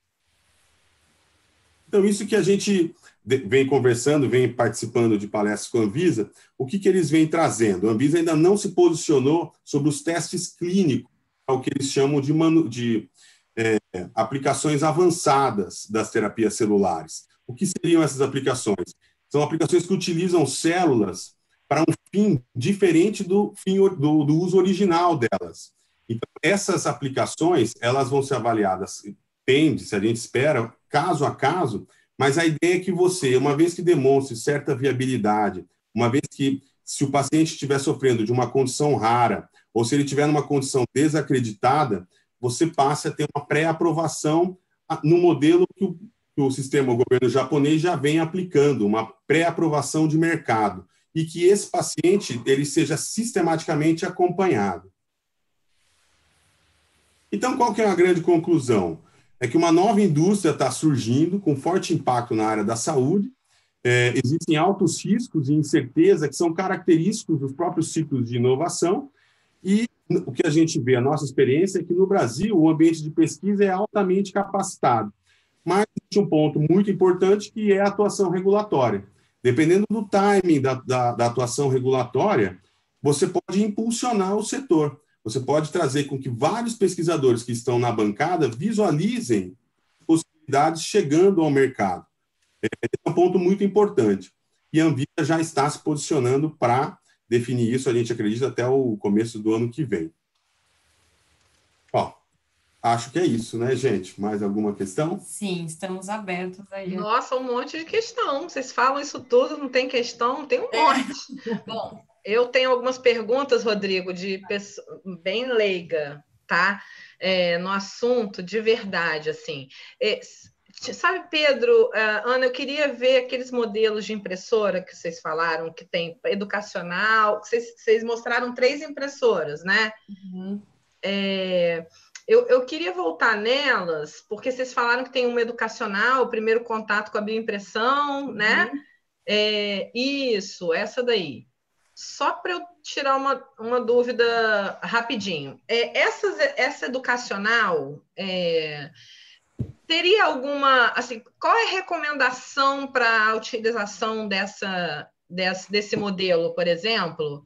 Então, isso que a gente vem conversando, vem participando de palestras com a Anvisa, o que eles vêm trazendo? A Anvisa ainda não se posicionou sobre os testes clínicos, o que eles chamam de aplicações avançadas das terapias celulares. O que seriam essas aplicações? São aplicações que utilizam células para um fim diferente do uso original delas. Então, essas aplicações, elas vão ser avaliadas, se a gente espera, caso a caso, mas a ideia é que você, uma vez que demonstre certa viabilidade, uma vez que, se o paciente estiver sofrendo de uma condição rara, ou se ele estiver numa condição desacreditada, você passe a ter uma pré-aprovação no modelo que o sistema, o governo japonês já vem aplicando, uma pré-aprovação de mercado, e que esse paciente ele seja sistematicamente acompanhado. Então, qual que é a grande conclusão? É que uma nova indústria está surgindo com forte impacto na área da saúde, existem altos riscos e incerteza que são característicos dos próprios ciclos de inovação, e o que a gente vê, a nossa experiência, é que no Brasil o ambiente de pesquisa é altamente capacitado. Mas existe um ponto muito importante que é a atuação regulatória. Dependendo do timing da atuação regulatória, você pode impulsionar o setor. Você pode trazer com que vários pesquisadores que estão na bancada visualizem possibilidades chegando ao mercado. Esse é um ponto muito importante. E a Anvisa já está se posicionando para definir isso, a gente acredita, até o começo do ano que vem. Ó, acho que é isso, né, gente? Mais alguma questão? Sim, estamos abertos aí. Nossa, um monte de questão. Vocês falam isso tudo, não tem questão? Tem um monte. Bom, eu tenho algumas perguntas, Rodrigo, de pessoa bem leiga, tá? No assunto, de verdade, assim. Sabe, Pedro, Ana, eu queria ver aqueles modelos de impressora que vocês falaram, que tem educacional, vocês mostraram 3 impressoras, né? Uhum. Eu queria voltar nelas, porque vocês falaram que tem uma educacional, o primeiro contato com a bioimpressão, né? Isso, essa daí. Só para eu tirar uma dúvida rapidinho. Essa educacional teria alguma, assim, qual é a recomendação para a utilização desse modelo, por exemplo,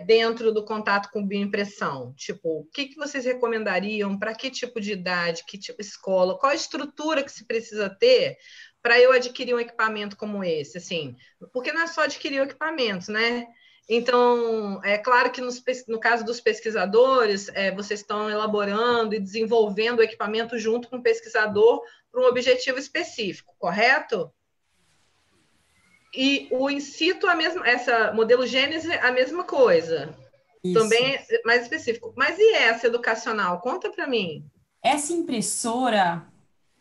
dentro do contato com bioimpressão? Tipo, o que vocês recomendariam para que tipo de idade, que tipo de escola, qual a estrutura que se precisa ter para eu adquirir um equipamento como esse, assim? Porque não é só adquirir o equipamento, né? Então, é claro que no caso dos pesquisadores, vocês estão elaborando e desenvolvendo o equipamento junto com o pesquisador para um objetivo específico, correto? E o in situ, essa modelo Gênese, a mesma coisa. Isso. Também é mais específico. Mas e essa educacional? Conta para mim. Essa impressora,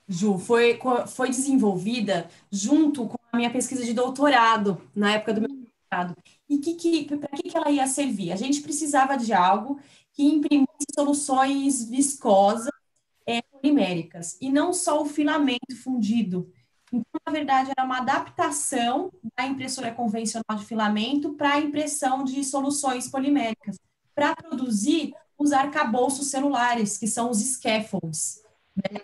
Ju, foi desenvolvida junto com a minha pesquisa de doutorado, na época do meu doutorado. E para que ela ia servir? A gente precisava de algo que imprimisse soluções viscosas poliméricas, e não só o filamento fundido. Então, na verdade, era uma adaptação da impressora convencional de filamento para a impressão de soluções poliméricas, para produzir os arcabouços celulares, que são os scaffolds. Né?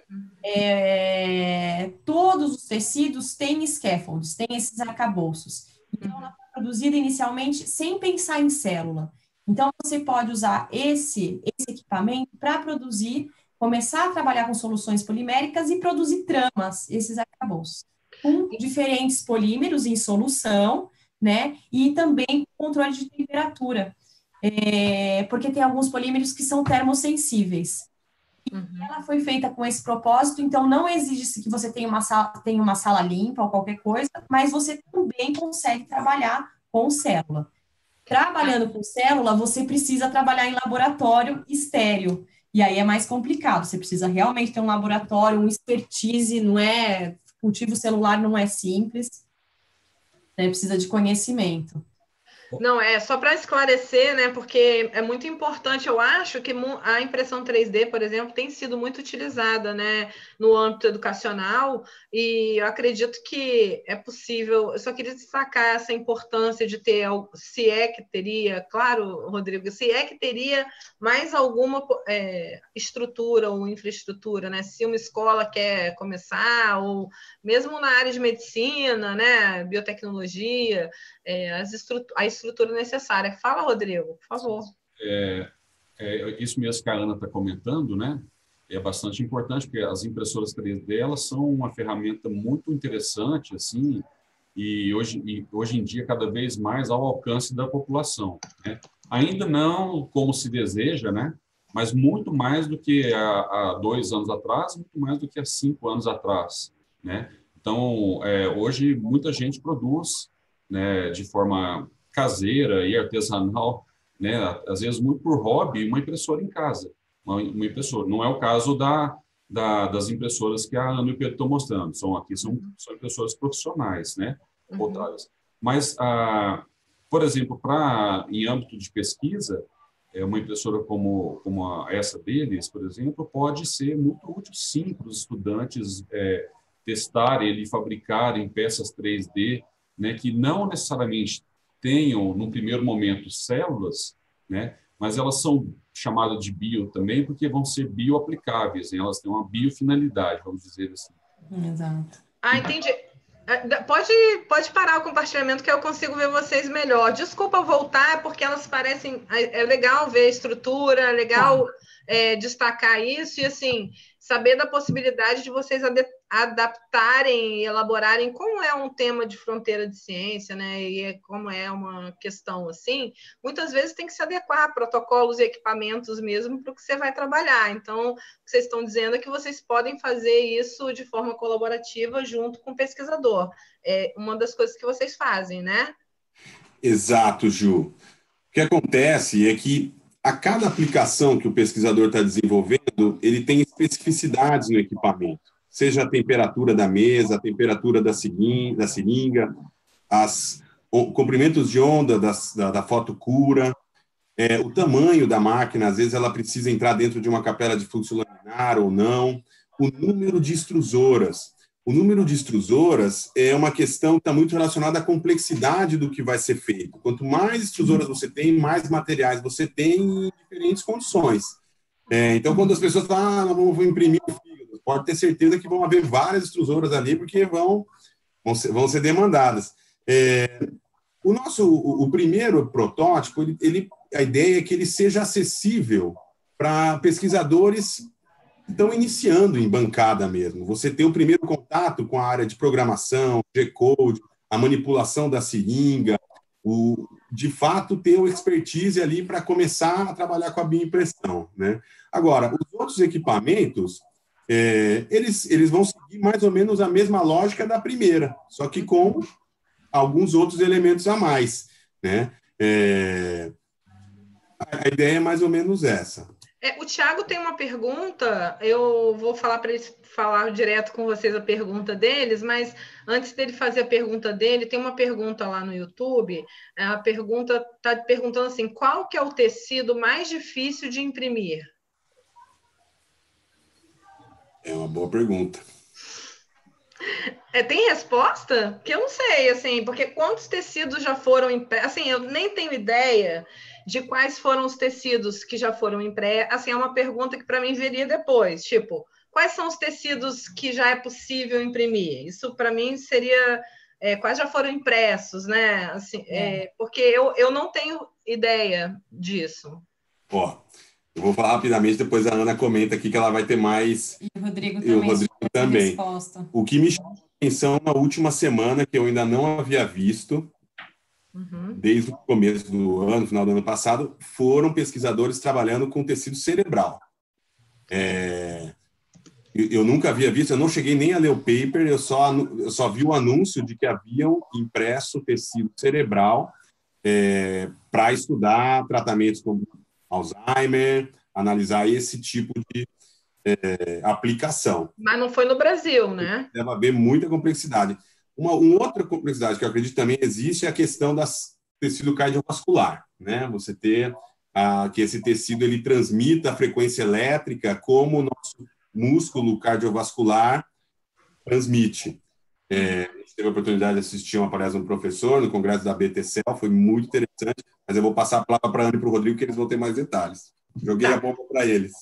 Todos os tecidos têm scaffolds, têm esses arcabouços. Então, ela foi produzida inicialmente sem pensar em célula. Então, você pode usar esse equipamento para começar a trabalhar com soluções poliméricas e produzir tramas, esses arcabouços, com diferentes polímeros em solução, né? E também controle de temperatura, porque tem alguns polímeros que são termossensíveis. Ela foi feita com esse propósito, então não exige que você tenha uma sala limpa ou qualquer coisa, mas você também consegue trabalhar com célula. Trabalhando com célula, você precisa trabalhar em laboratório estéril, e aí é mais complicado, você precisa realmente ter um laboratório, um expertise, cultivo celular não é simples, né? Precisa de conhecimento. Não, só para esclarecer, né, porque é muito importante, eu acho que a impressão 3D, por exemplo, tem sido muito utilizada, né, no âmbito educacional, e eu acredito que é possível, eu só queria destacar essa importância de ter, se é que teria, claro, Rodrigo, se é que teria mais alguma estrutura ou infraestrutura, né, se uma escola quer começar, ou mesmo na área de medicina, né, biotecnologia, a estrutura necessária. Fala, Rodrigo, por favor. Isso mesmo que a Ana está comentando, né? É bastante importante, porque as impressoras 3D, elas são uma ferramenta muito interessante, assim, e hoje em dia, cada vez mais ao alcance da população, né? Ainda não como se deseja, né? Mas muito mais do que há 2 anos atrás, muito mais do que há 5 anos atrás, né? Então, hoje, muita gente produz, né, de forma caseira e artesanal, né, às vezes muito por hobby, uma impressora em casa, uma impressora. Não é o caso das impressoras que a Ana e o Pedro estão mostrando, são impressoras profissionais, né, voltadas. Mas, por exemplo, em âmbito de pesquisa, uma impressora como essa deles, por exemplo, pode ser muito útil, sim, para os estudantes testarem e fabricarem peças 3D, né, que não necessariamente tenham, no primeiro momento, células, né, mas elas são chamadas de bio também, porque vão ser bioaplicáveis, né, elas têm uma biofinalidade, vamos dizer assim. Exato. Entendi. Pode parar o compartilhamento que eu consigo ver vocês melhor. Desculpa voltar, porque elas parecem... É legal ver a estrutura, é legal destacar isso e, assim, saber da possibilidade de vocês adaptarem e elaborarem como é um tema de fronteira de ciência, né? E como é uma questão assim, muitas vezes tem que se adequar a protocolos e equipamentos mesmo para o que você vai trabalhar. Então, o que vocês estão dizendo é que vocês podem fazer isso de forma colaborativa junto com o pesquisador. É uma das coisas que vocês fazem, né? Exato, Ju. O que acontece é que a cada aplicação que o pesquisador está desenvolvendo, ele tem especificidades no equipamento, seja a temperatura da mesa, a temperatura da seringa, os comprimentos de onda da fotocura, o tamanho da máquina, às vezes ela precisa entrar dentro de uma capela de fluxo laminar ou não, o número de extrusoras. O número de extrusoras é uma questão que está muito relacionada à complexidade do que vai ser feito. Quanto mais extrusoras você tem, mais materiais você tem em diferentes condições. Então, quando as pessoas falam, vou imprimir o fígado, pode ter certeza que vão haver várias extrusoras ali, porque vão ser demandadas. O primeiro protótipo, a ideia é que ele seja acessível para pesquisadores que estão iniciando em bancada mesmo. Você ter o primeiro contato com a área de programação, G-Code, a manipulação da seringa, de fato ter o expertise ali para começar a trabalhar com a bioimpressão, né? Agora, os outros equipamentos, eles vão seguir mais ou menos a mesma lógica da primeira, só que com alguns outros elementos a mais, né? A ideia é mais ou menos essa. O Thiago tem uma pergunta, eu vou falar para eles falar direto com vocês a pergunta deles, mas antes dele fazer a pergunta dele, tem uma pergunta lá no YouTube, a pergunta está perguntando assim, qual que é o tecido mais difícil de imprimir? É uma boa pergunta. Tem resposta? Porque eu não sei, assim, porque quantos tecidos já foram impressos? Assim, eu nem tenho ideia de quais foram os tecidos que já foram impressos. Assim, é uma pergunta que para mim viria depois, tipo, quais são os tecidos que já é possível imprimir? Isso para mim seria quais já foram impressos, né? Assim, porque eu não tenho ideia disso. Eu vou falar rapidamente, depois a Ana comenta aqui que ela vai ter mais. E o Rodrigo também. Resposta. O que me chamou a atenção na última semana, que eu ainda não havia visto, desde o começo do ano, final do ano passado, foram pesquisadores trabalhando com tecido cerebral. Eu nunca havia visto, eu não cheguei nem a ler o paper, eu só vi o anúncio de que haviam impresso tecido cerebral para estudar tratamentos como Alzheimer, analisar esse tipo de aplicação. Mas não foi no Brasil, né? Deve haver muita complexidade. Uma outra complexidade que eu acredito também existe é a questão do tecido cardiovascular, né? Você ter que esse tecido ele transmita a frequência elétrica como o nosso músculo cardiovascular transmite. A gente teve a oportunidade de assistir uma palestra do professor no congresso da BTCL, foi muito interessante, mas eu vou passar a palavra para a Ana e para o Rodrigo, que eles vão ter mais detalhes. Joguei a bomba para eles.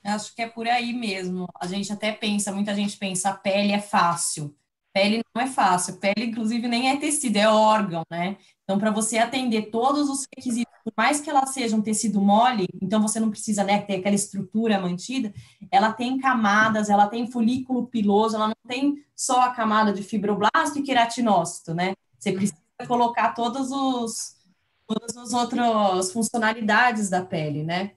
Acho que é por aí mesmo. A gente até pensa, muita gente pensa, a pele é fácil. Pele não é fácil. Pele, inclusive, nem é tecido, é órgão, né? Então, para você atender todos os requisitos, por mais que ela seja um tecido mole, então você não precisa, né, ter aquela estrutura mantida, ela tem camadas, ela tem folículo piloso, ela não tem só a camada de fibroblasto e queratinócito, né? Você precisa colocar todas as outras funcionalidades da pele, né?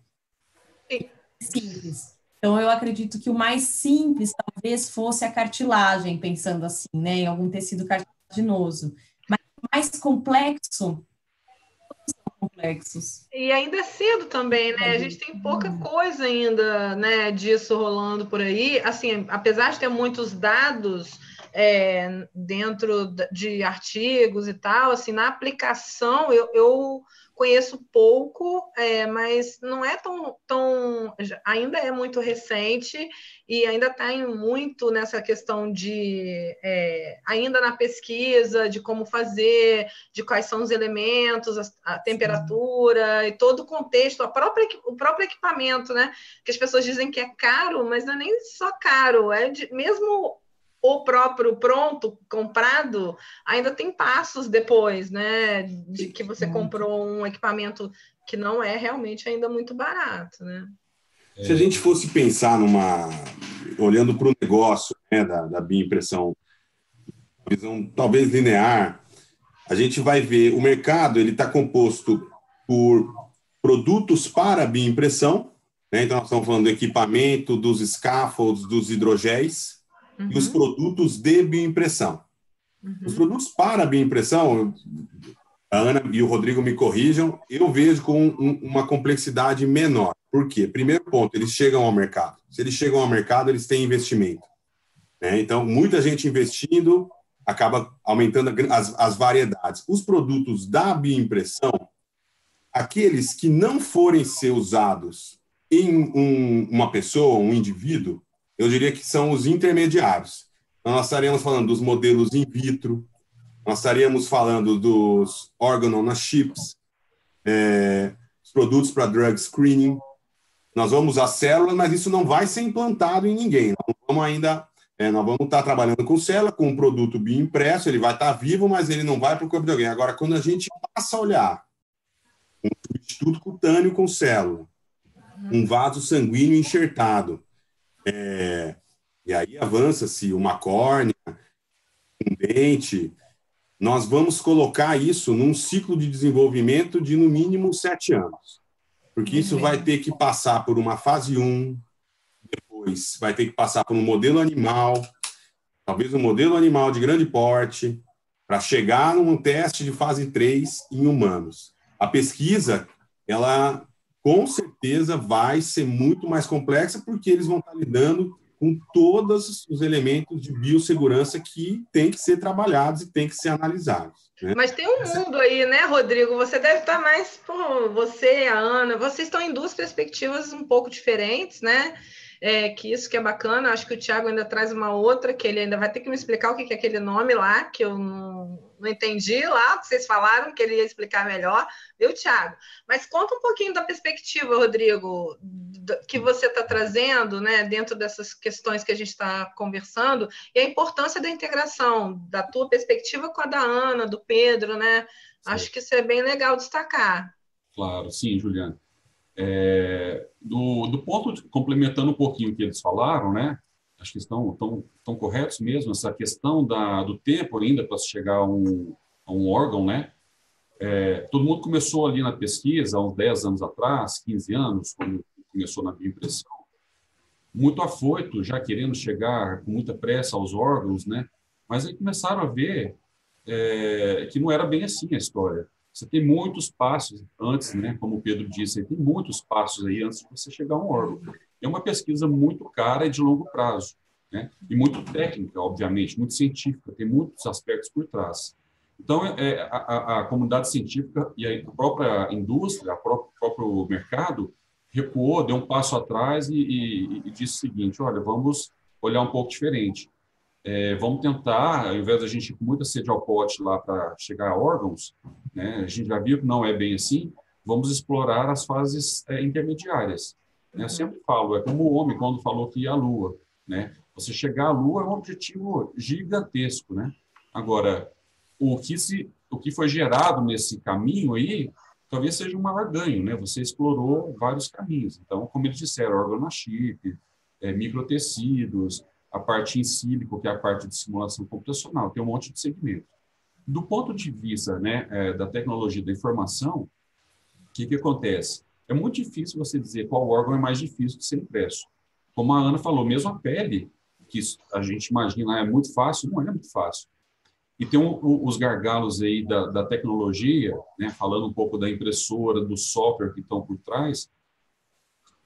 Simples. Então, eu acredito que o mais simples talvez fosse a cartilagem, pensando assim, né, em algum tecido cartilaginoso. Mas o mais complexo, todos são complexos. E ainda é cedo também, né? A gente tem pouca coisa ainda, né, disso rolando por aí. Assim, apesar de ter muitos dados dentro de artigos e tal, assim, na aplicação eu conheço pouco, mas não é tão ainda é muito recente e ainda está muito nessa questão de ainda na pesquisa de como fazer, de quais são os elementos, a temperatura e todo o contexto, o próprio equipamento, né? Que as pessoas dizem que é caro, mas não é nem só caro, mesmo o próprio pronto, comprado, ainda tem passos depois, né? De que você comprou um equipamento que não é realmente ainda muito barato, né? Se a gente fosse pensar olhando para o negócio, né, da bioimpressão, visão talvez linear, a gente vai ver o mercado ele está composto por produtos para bioimpressão, né? Então nós estamos falando do equipamento, dos scaffolds, dos hidrogéis, e os produtos de bioimpressão. Os produtos para bioimpressão, a Ana e o Rodrigo me corrijam, eu vejo com uma complexidade menor. Por quê? Primeiro ponto, eles chegam ao mercado. Se eles chegam ao mercado, eles têm investimento, né? Então, muita gente investindo acaba aumentando as variedades. Os produtos da bioimpressão, aqueles que não forem ser usados em uma pessoa, um indivíduo, eu diria que são os intermediários. Então, nós estaremos falando dos modelos in vitro, nós estaríamos falando dos organ-on-a-chips, os produtos para drug screening, nós vamos usar células, mas isso não vai ser implantado em ninguém. Nós vamos estar trabalhando com célula, com um produto bioimpresso, ele vai estar vivo, mas ele não vai para o corpo de alguém. Agora, quando a gente passa a olhar um substituto cutâneo com célula, um vaso sanguíneo enxertado, e aí avança-se uma córnea, um dente, nós vamos colocar isso num ciclo de desenvolvimento de, no mínimo, 7 anos. Porque isso vai ter que passar por uma fase 1, depois vai ter que passar por um modelo animal, talvez um modelo animal de grande porte, para chegar num teste de fase 3 em humanos. A pesquisa, ela com certeza vai ser muito mais complexa, porque eles vão estar lidando com todos os elementos de biossegurança que têm que ser trabalhados e têm que ser analisados. Né? Mas tem um mundo aí, né, Rodrigo? Você deve estar mais... você, a Ana, vocês estão em duas perspectivas um pouco diferentes, né? Que isso que é bacana. Acho que o Thiago ainda traz uma outra, que ele ainda vai ter que me explicar o que é aquele nome lá, que eu não entendi lá, que vocês falaram que ele ia explicar melhor, viu, Thiago? Mas conta um pouquinho da perspectiva, Rodrigo, que você está trazendo, né, dentro dessas questões que a gente está conversando, e a importância da integração da tua perspectiva com a da Ana, do Pedro, né? Sim. Acho que isso é bem legal destacar. Claro, sim, Juliana. Do ponto, complementando um pouquinho o que eles falaram, né? Acho que estão corretos mesmo, essa questão do tempo ainda para se chegar a um órgão, né? Todo mundo começou ali na pesquisa há uns 10 anos atrás, 15 anos, quando começou na bioimpressão, muito afoito, já querendo chegar com muita pressa aos órgãos, né? Mas aí começaram a ver que não era bem assim a história. Você tem muitos passos antes, né? Como o Pedro disse, tem muitos passos aí antes de você chegar a um órgão. É uma pesquisa muito cara e de longo prazo, né? E muito técnica, obviamente, muito científica, tem muitos aspectos por trás. Então, a comunidade científica e a própria indústria, o próprio mercado, recuou, deu um passo atrás e disse o seguinte: olha, vamos olhar um pouco diferente. Vamos tentar, ao invés da gente ir com muita sede ao pote lá para chegar a órgãos, né, a gente já viu que não é bem assim, vamos explorar as fases intermediárias. Né? Eu sempre falo, é como o homem quando falou que ia à Lua. Né? Você chegar à Lua é um objetivo gigantesco. Né? Agora, o que foi gerado nesse caminho aí, talvez seja um maior ganho. Né? Você explorou vários caminhos. Então, como eles disseram, organochip, microtecidos, a parte in sílico, que é a parte de simulação computacional, tem um monte de segmento. Do ponto de vista, né, da tecnologia da informação, o que acontece? É muito difícil você dizer qual órgão é mais difícil de ser impresso. Como a Ana falou, mesmo a pele, que a gente imagina é muito fácil, não é muito fácil. E tem os gargalos aí da tecnologia, né, falando um pouco da impressora, do software que estão por trás.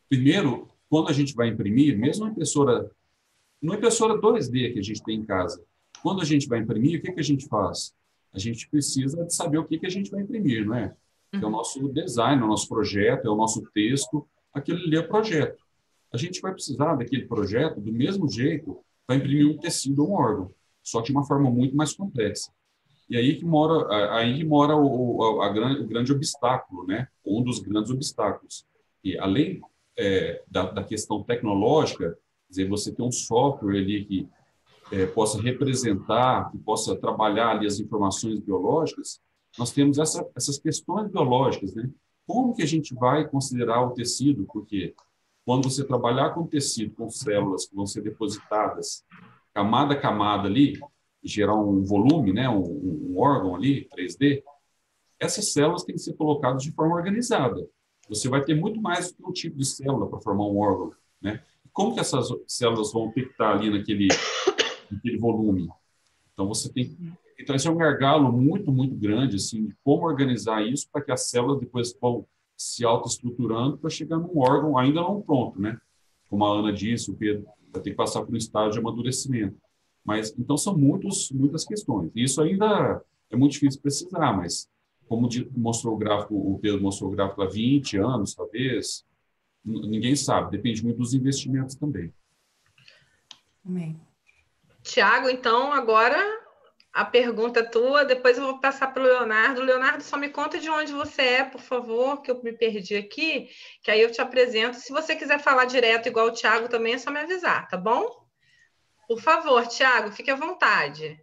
Primeiro, quando a gente vai imprimir, mesmo uma impressora 2D que a gente tem em casa, quando a gente vai imprimir, o que a gente faz? A gente precisa de saber o que a gente vai imprimir, não é? Que é o nosso design, é o nosso projeto, é o nosso texto, aquele ali é o projeto. A gente vai precisar daquele projeto do mesmo jeito para imprimir um tecido ou um órgão, só que de uma forma muito mais complexa. E aí que mora o grande obstáculo, né? Um dos grandes obstáculos. E além da questão tecnológica, quer dizer, você tem um software ali que possa representar, que possa trabalhar ali as informações biológicas, nós temos essas questões biológicas, né? Como que a gente vai considerar o tecido? Porque quando você trabalhar com tecido, com células que vão ser depositadas camada a camada ali, gerar um volume, né? um órgão ali, 3D, essas células têm que ser colocadas de forma organizada. Você vai ter muito mais do que um tipo de célula para formar um órgão, né? Como que essas células vão ter que estar ali naquele volume? Então, então, esse é um gargalo muito, muito grande, assim, de como organizar isso para que as células depois vão se autoestruturando para chegar num órgão ainda não pronto, né? Como a Ana disse, o Pedro vai ter que passar por um estágio de amadurecimento. Mas, então, são muitas questões. E isso ainda é muito difícil de precisar, mas, como mostrou o Pedro mostrou o gráfico há 20 anos, talvez, ninguém sabe, depende muito dos investimentos também. Amém. Tiago, então, agora a pergunta tua, depois eu vou passar para o Leonardo. Leonardo, só me conta de onde você é, por favor, que eu me perdi aqui, que aí eu te apresento. Se você quiser falar direto igual o Thiago também, é só me avisar, tá bom? Por favor, Thiago, fique à vontade.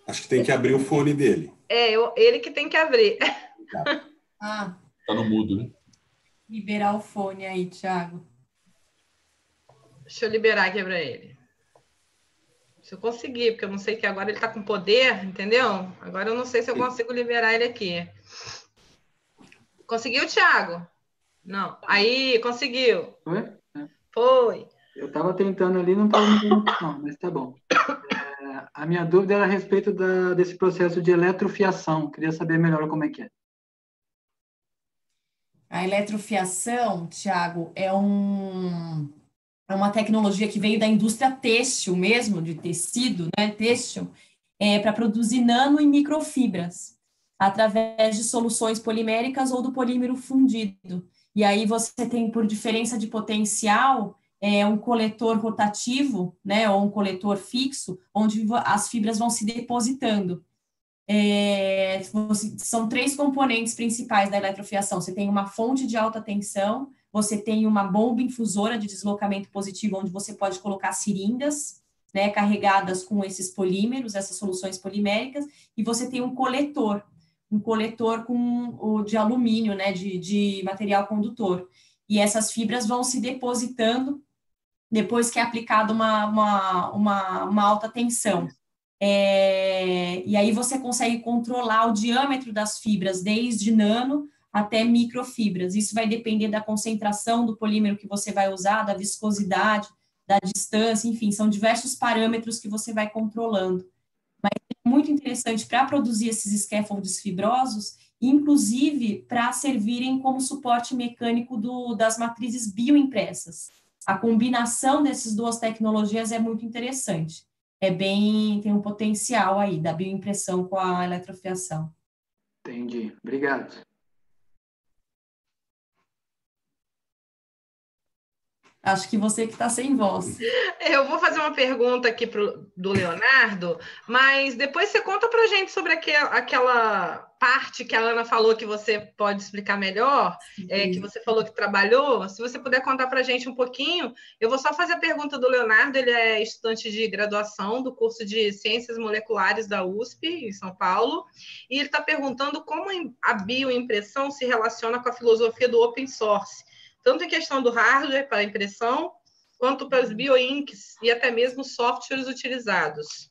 Acho que tem que abrir o fone dele. Ele que tem que abrir. Ah, Tá no mudo, né? liberar o fone aí, Thiago. Deixa eu liberar aqui para ele. Se eu conseguir, porque eu não sei que agora ele está com poder, entendeu? Agora eu não sei se eu consigo liberar ele aqui. Conseguiu, Thiago? Não. Aí, conseguiu. Foi? Foi. Eu estava tentando ali, não estava não, mas tá bom. A minha dúvida era a respeito desse processo de eletrofiação. Queria saber melhor como é que é. A eletrofiação, Thiago, é uma tecnologia que veio da indústria têxtil mesmo, de tecido, né, têxtil, para produzir nano e microfibras, através de soluções poliméricas ou do polímero fundido. E aí você tem, por diferença de potencial, um coletor rotativo, né, ou um coletor fixo, onde as fibras vão se depositando. São 3 componentes principais da eletrofiação. Você tem uma fonte de alta tensão, você tem uma bomba infusora de deslocamento positivo, onde você pode colocar seringas, né, carregadas com esses polímeros, essas soluções poliméricas, e você tem um coletor de alumínio, né, de material condutor. E essas fibras vão se depositando depois que é aplicada uma alta tensão. E aí você consegue controlar o diâmetro das fibras, desde nano até microfibras. Isso vai depender da concentração do polímero que você vai usar, da viscosidade, da distância, enfim, são diversos parâmetros que você vai controlando. Mas é muito interessante para produzir esses scaffolds fibrosos, inclusive para servirem como suporte mecânico das matrizes bioimpressas. A combinação dessas 2 tecnologias é muito interessante. Tem um potencial aí da bioimpressão com a eletrofiação. Entendi. Obrigado. Acho que você que está sem voz. Eu vou fazer uma pergunta aqui do Leonardo, mas depois você conta para a gente sobre aquela parte que a Ana falou que você pode explicar melhor, que você falou que trabalhou. Se você puder contar para a gente um pouquinho, eu vou só fazer a pergunta do Leonardo. Ele é estudante de graduação do curso de Ciências Moleculares da USP, em São Paulo, e ele está perguntando como a bioimpressão se relaciona com a filosofia do open source, tanto em questão do hardware para impressão, quanto para os bioinks e até mesmo softwares utilizados.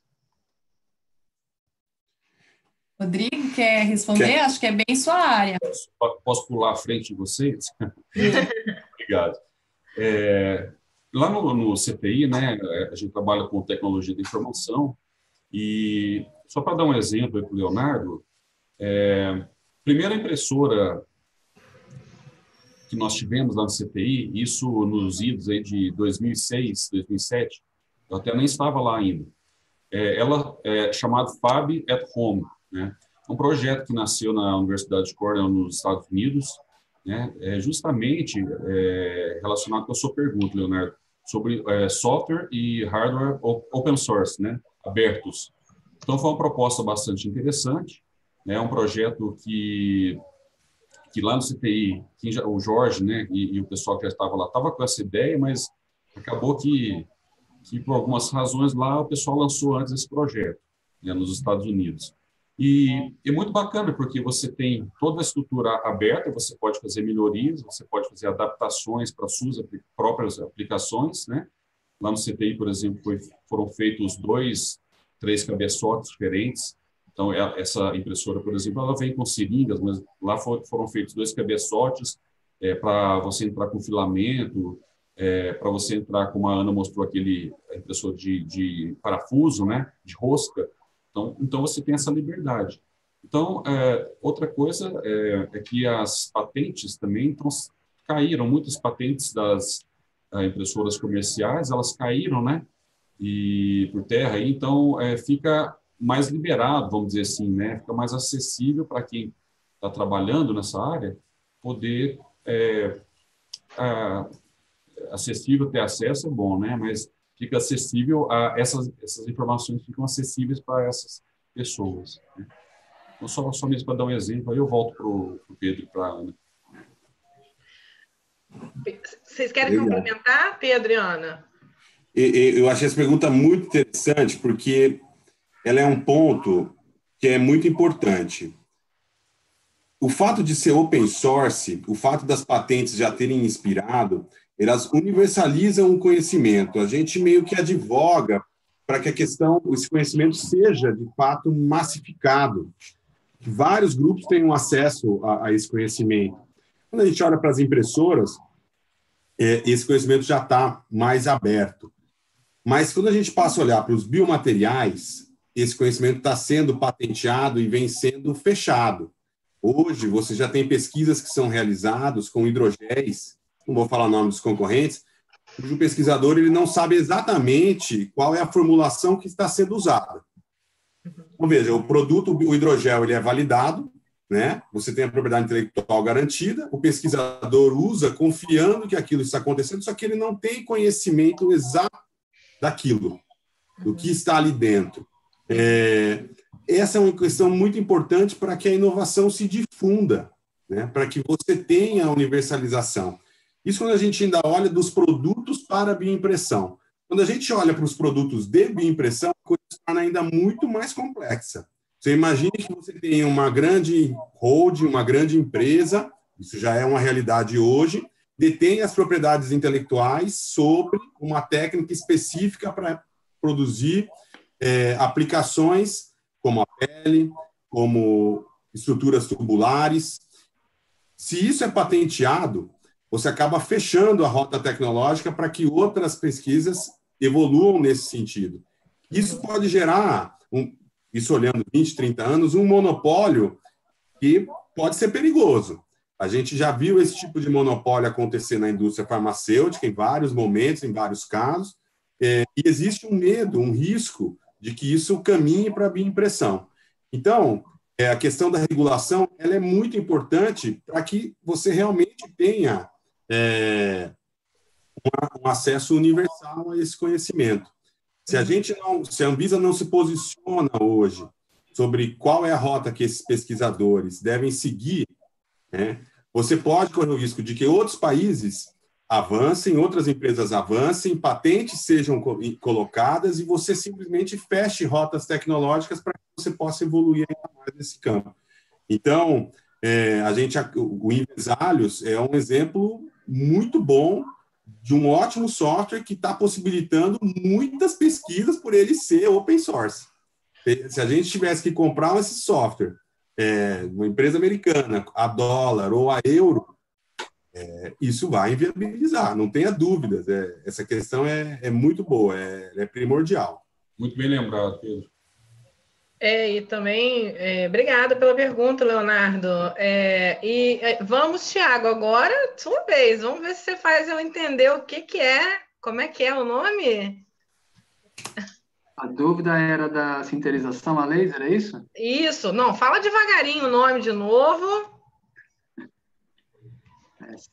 Rodrigo, quer responder? Acho que é bem sua área. Posso pular à frente de vocês? Obrigado. Lá no CTI, né, a gente trabalha com tecnologia de informação, e só para dar um exemplo para o Leonardo, primeira impressora que nós tivemos lá no CTI, isso nos idos aí de 2006, 2007, eu até nem estava lá ainda. Ela é chamada Fab at Home, né? Um projeto que nasceu na Universidade de Cornell, nos Estados Unidos, né? Justamente relacionado com a sua pergunta, Leonardo, sobre software e hardware open source, né? Abertos. Então, foi uma proposta bastante interessante, né? Um projeto que lá no CTI, o Jorge, né, e o pessoal que já estava lá, estava com essa ideia, mas acabou que por algumas razões lá, o pessoal lançou antes esse projeto, né, nos Estados Unidos. E é muito bacana, porque você tem toda a estrutura aberta, você pode fazer melhorias, você pode fazer adaptações para suas próprias aplicações, né? Lá no CTI, por exemplo, foram feitos 3 cabeçotes diferentes. Então, essa impressora, por exemplo, ela vem com seringas, mas lá foram feitos 2 cabeçotes para você entrar com filamento, para você entrar, como a Ana mostrou, a impressora de parafuso, né, de rosca. Então, você tem essa liberdade. Então, outra coisa é que as patentes também caíram. Muitas patentes das impressoras comerciais, elas caíram, né, e por terra. Então, fica mais liberado, vamos dizer assim, né? Fica mais acessível para quem está trabalhando nessa área, poder acessível, ter acesso é bom, né? Mas fica acessível a essas informações ficam acessíveis para essas pessoas, né? Então, só mesmo para dar um exemplo, aí eu volto para o Pedro e para a Ana. Vocês querem complementar, Pedro e Ana? Eu achei essa pergunta muito interessante, porque ela é um ponto que é muito importante. O fato de ser open source, o fato das patentes já terem inspirado, elas universalizam o conhecimento. A gente meio que advoga para que esse conhecimento seja, de fato, massificado. Que vários grupos tenham acesso a esse conhecimento. Quando a gente olha para as impressoras, esse conhecimento já está mais aberto. Mas quando a gente passa a olhar para os biomateriais, esse conhecimento está sendo patenteado e vem sendo fechado. Hoje, você já tem pesquisas que são realizadas com hidrogéis, não vou falar o nome dos concorrentes, cujo pesquisador ele não sabe exatamente qual é a formulação que está sendo usada. Então, veja, o hidrogel ele é validado, né? Você tem a propriedade intelectual garantida, o pesquisador usa confiando que aquilo está acontecendo, só que ele não tem conhecimento exato daquilo, do que está ali dentro. Essa é uma questão muito importante para que a inovação se difunda, né? Para que você tenha a universalização. Isso quando a gente ainda olha dos produtos para a bioimpressão. Quando a gente olha para os produtos de bioimpressão, a coisa se torna ainda muito mais complexa. Você imagine que você tem uma grande holding, uma grande empresa, isso já é uma realidade hoje, detém as propriedades intelectuais sobre uma técnica específica para produzir aplicações como a pele, como estruturas tubulares. Se isso é patenteado, você acaba fechando a rota tecnológica para que outras pesquisas evoluam nesse sentido. Isso pode gerar, isso olhando 20, 30 anos, um monopólio que pode ser perigoso. A gente já viu esse tipo de monopólio acontecer na indústria farmacêutica em vários momentos, em vários casos, e existe um medo, um risco de que isso caminhe para a bioimpressão. Então, a questão da regulação ela é muito importante para que você realmente tenha um acesso universal a esse conhecimento. Se a Anvisa não se posiciona hoje sobre qual é a rota que esses pesquisadores devem seguir, né, você pode correr o risco de que outros países avancem, outras empresas avancem, patentes sejam colocadas e você simplesmente feche rotas tecnológicas para que você possa evoluir ainda mais nesse campo. Então, o Invesalhos é um exemplo muito bom de um ótimo software que está possibilitando muitas pesquisas por ele ser open source. Se a gente tivesse que comprar esse software, uma empresa americana, a dólar ou a euro, isso vai inviabilizar, não tenha dúvidas. Essa questão é muito boa, é primordial. Muito bem lembrado, Pedro. E também, obrigada pela pergunta, Leonardo. Vamos, Thiago, agora, sua vez. Vamos ver se você faz eu entender o que é, como é que é o nome? A dúvida era da sinterização a laser, é isso? Isso. Não, fala devagarinho o nome de novo.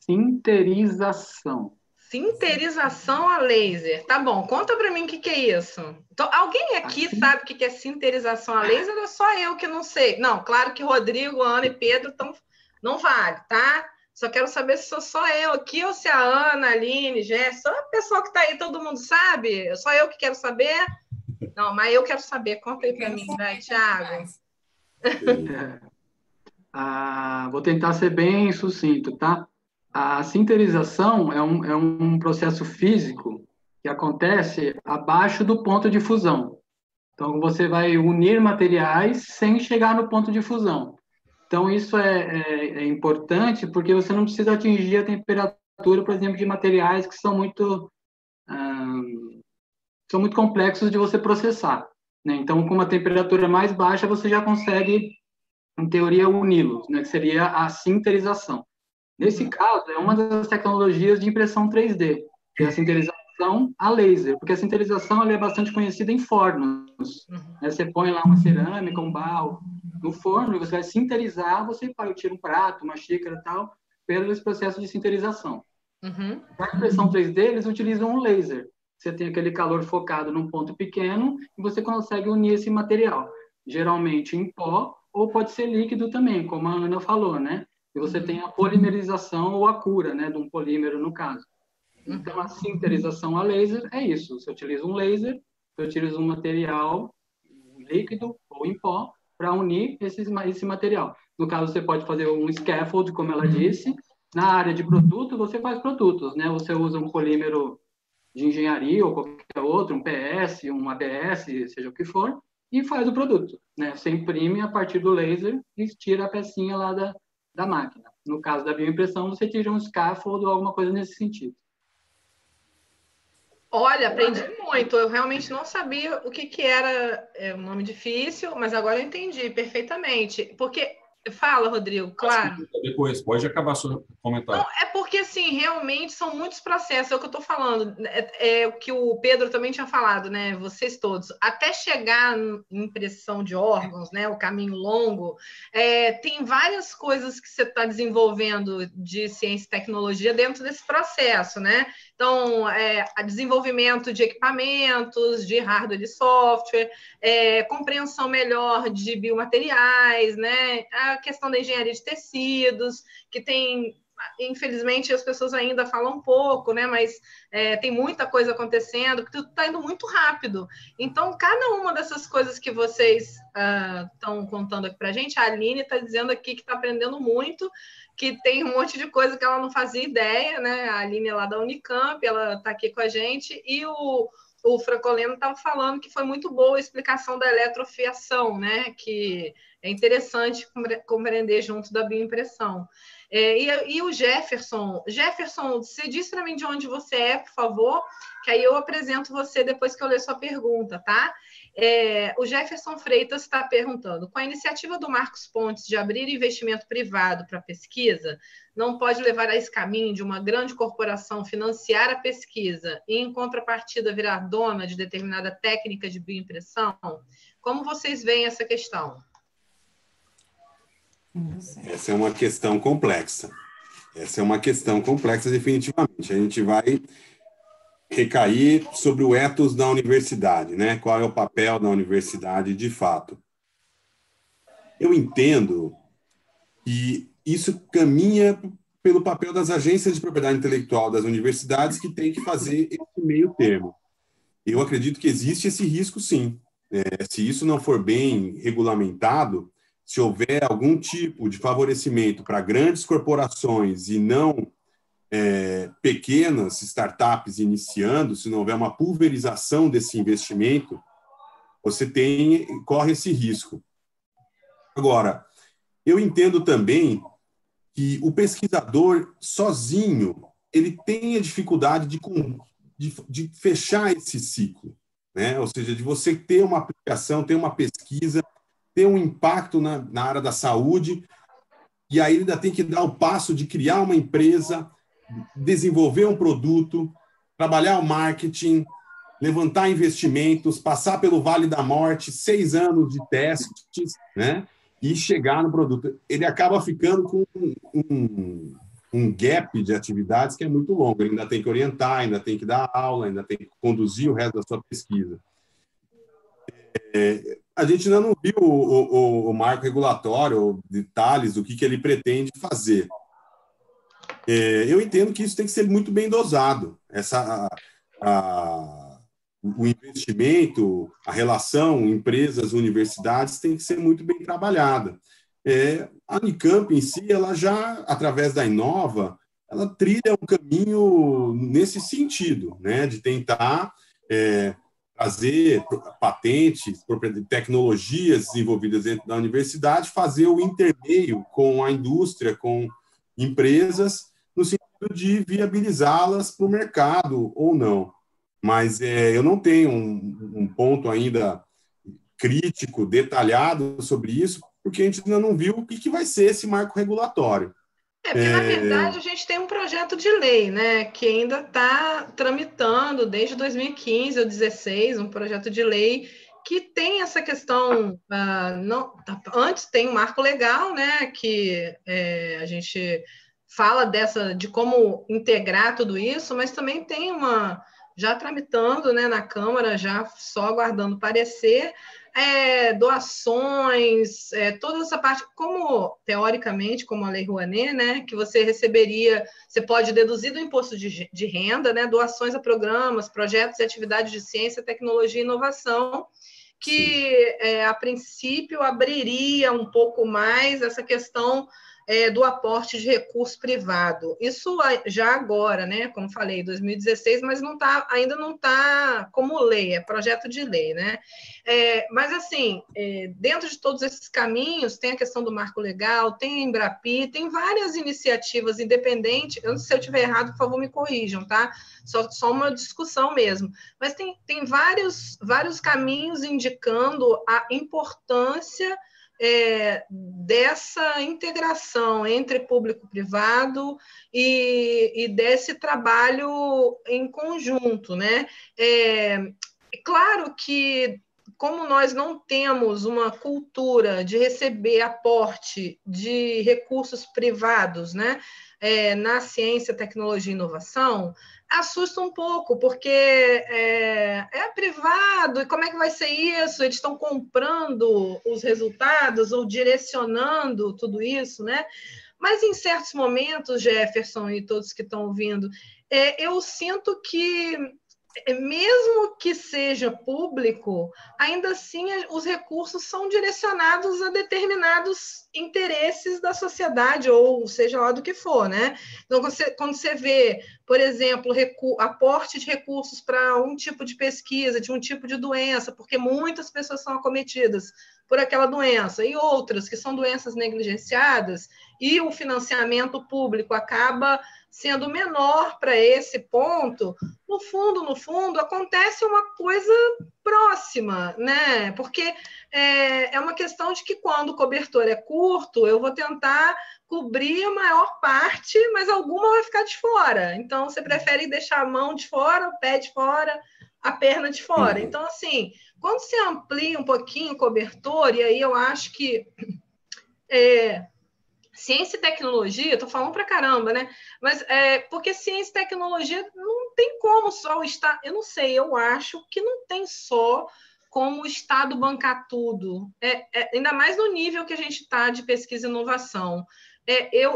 Sinterização. Sinterização a laser. Tá bom, conta para mim o que é isso. Então, alguém aqui sabe o que é sinterização a laser ou é só eu que não sei? Não, claro que Rodrigo, Ana e Pedro não vale, tá? Só quero saber se sou só eu aqui ou se a Ana, a Aline, Jéssica, só o pessoal que está aí, todo mundo sabe? Só eu que quero saber? Não, mas eu quero saber. Conta aí para mim, vai, Thiago. Vou tentar ser bem sucinto, tá? A sinterização é um processo físico que acontece abaixo do ponto de fusão. Então, você vai unir materiais sem chegar no ponto de fusão. Então, isso é importante porque você não precisa atingir a temperatura, por exemplo, de materiais que são muito complexos de você processar, né? Então, com uma temperatura mais baixa, você já consegue, em teoria, uni-los, né? Que seria a sinterização. Nesse caso, é uma das tecnologias de impressão 3D, que é a sinterização a laser, porque a sinterização ela é bastante conhecida em fornos. Né? Você põe lá uma cerâmica, um barro no forno, e você vai sinterizar, você tira um prato, uma xícara e tal, pelo esse processo de sinterização. Na impressão 3D, eles utilizam um laser. você tem aquele calor focado num ponto pequeno e você consegue unir esse material, geralmente em pó, ou pode ser líquido também, como a Ana falou, né? E você tem a polimerização ou a cura, né, de um polímero, no caso. Então, a sinterização a laser é isso. Você utiliza um laser, você utiliza um material líquido ou em pó para unir esse material. No caso, você pode fazer um scaffold, como ela disse. Na área de produto, você faz produtos, né? Você usa um polímero de engenharia ou qualquer outro, um PS, um ABS, seja o que for, e faz o produto, né? Você imprime a partir do laser e tira a pecinha lá da máquina. No caso da bioimpressão, você tira um scaffold ou alguma coisa nesse sentido. Olha, aprendi muito. Eu realmente não sabia o que era um nome difícil, mas agora eu entendi perfeitamente. Porque, fala, Rodrigo, claro. Depois, pode acabar seu comentário. Não, é porque, assim, realmente são muitos processos, é o que eu estou falando, é o que o Pedro também tinha falado, né, vocês todos, até chegar em impressão de órgãos, né, o caminho longo, tem várias coisas que você está desenvolvendo de ciência e tecnologia dentro desse processo, né, então, desenvolvimento de equipamentos, de hardware e software, compreensão melhor de biomateriais, né, a questão da engenharia de tecidos, que tem, infelizmente, as pessoas ainda falam pouco, né? Mas tem muita coisa acontecendo, que tudo está indo muito rápido. Então, cada uma dessas coisas que vocês estão contando aqui para a gente, a Aline está dizendo aqui que está aprendendo muito, que tem um monte de coisa que ela não fazia ideia, né? A Aline é lá da Unicamp, ela está aqui com a gente, e o Francoleno estava falando que foi muito boa a explicação da eletrofiação, né? Que é interessante compreender junto da bioimpressão. E o Jefferson, você diz para mim de onde você é, por favor, que aí eu apresento você depois que eu ler sua pergunta, tá? O Jefferson Freitas está perguntando, com a iniciativa do Marcos Pontes de abrir investimento privado para pesquisa, não pode levar a esse caminho de uma grande corporação financiar a pesquisa e, em contrapartida, virar dona de determinada técnica de bioimpressão? Como vocês veem essa questão? Essa é uma questão complexa. Definitivamente. A gente vai recair sobre o ethos da universidade, né? Qual é o papel da universidade de fato. Eu entendo que isso caminha pelo papel das agências de propriedade intelectual das universidades, que tem que fazer esse meio termo. Eu acredito que existe esse risco, sim. Se isso não for bem regulamentado, se houver algum tipo de favorecimento para grandes corporações e não pequenas startups iniciando, se não houver uma pulverização desse investimento, você corre esse risco. Agora, eu entendo também que o pesquisador sozinho ele tem a dificuldade de fechar esse ciclo, né? Ou seja, de você ter uma aplicação, ter uma pesquisa, ter um impacto na área da saúde, e aí ele ainda tem que dar o passo de criar uma empresa, desenvolver um produto, trabalhar o marketing, levantar investimentos, passar pelo Vale da Morte, 6 anos de testes, né? E chegar no produto. Ele acaba ficando com um gap de atividades que é muito longo. Ele ainda tem que orientar, ainda tem que dar aula, ainda tem que conduzir o resto da sua pesquisa. A gente ainda não viu o marco regulatório, detalhes do que ele pretende fazer. Eu entendo que isso tem que ser muito bem dosado. O investimento, a relação empresas-universidades tem que ser muito bem trabalhada. A Unicamp em si, ela já, através da Inova, ela trilha um caminho nesse sentido, né, de tentar trazer patentes, tecnologias desenvolvidas dentro da universidade, fazer o intermeio com a indústria, com empresas, no sentido de viabilizá-las para o mercado ou não. Mas eu não tenho um ponto ainda crítico, detalhado sobre isso, porque a gente ainda não viu o que vai ser esse marco regulatório. Porque, na verdade, a gente tem um projeto de lei, né, que ainda está tramitando desde 2015 ou 2016, um projeto de lei que tem essa questão, antes tem um marco legal, né, que a gente fala de como integrar tudo isso, mas também tem já tramitando, né, na Câmara, já só aguardando parecer, doações, toda essa parte, como, teoricamente, como a Lei Rouanet, né, que você receberia, você pode deduzir do imposto de renda, né, doações a programas, projetos e atividades de ciência, tecnologia e inovação, que, a princípio, abriria um pouco mais essa questão do aporte de recurso privado. Isso já agora, né? Como falei, 2016, mas ainda não está como lei, é projeto de lei, né? Mas, assim, dentro de todos esses caminhos, tem a questão do marco legal, tem a Embrapi, tem várias iniciativas independentes. Eu, se eu estiver errado, por favor, me corrijam, tá? Só uma discussão mesmo. Mas tem vários caminhos indicando a importância dessa integração entre público-privado e desse trabalho em conjunto, né? Claro que, como nós não temos uma cultura de receber aporte de recursos privados, né, na ciência, tecnologia e inovação, assusta um pouco, porque é privado, e como é que vai ser isso? Eles estão comprando os resultados ou direcionando tudo isso, né? Mas, em certos momentos, Jefferson e todos que estão ouvindo, eu sinto que, mesmo que seja público, ainda assim os recursos são direcionados a determinados interesses da sociedade, ou seja lá do que for, né? Então, quando você vê, por exemplo, aporte de recursos para um tipo de pesquisa, de um tipo de doença, porque muitas pessoas são acometidas por aquela doença, e outras que são doenças negligenciadas, e o financiamento público acaba sendo menor para esse ponto, no fundo, acontece uma coisa próxima, né? Porque é uma questão de que, quando o cobertor é curto, eu vou tentar cobrir a maior parte, mas alguma vai ficar de fora. Então, você prefere deixar a mão de fora, o pé de fora, a perna de fora. Então, assim, quando você amplia um pouquinho o cobertor, e aí eu acho que ciência e tecnologia, estou falando para caramba, né? Mas porque ciência e tecnologia não tem como só o Estado. Eu não sei, eu acho que não tem só como o Estado bancar tudo. Ainda mais no nível que a gente está de pesquisa e inovação.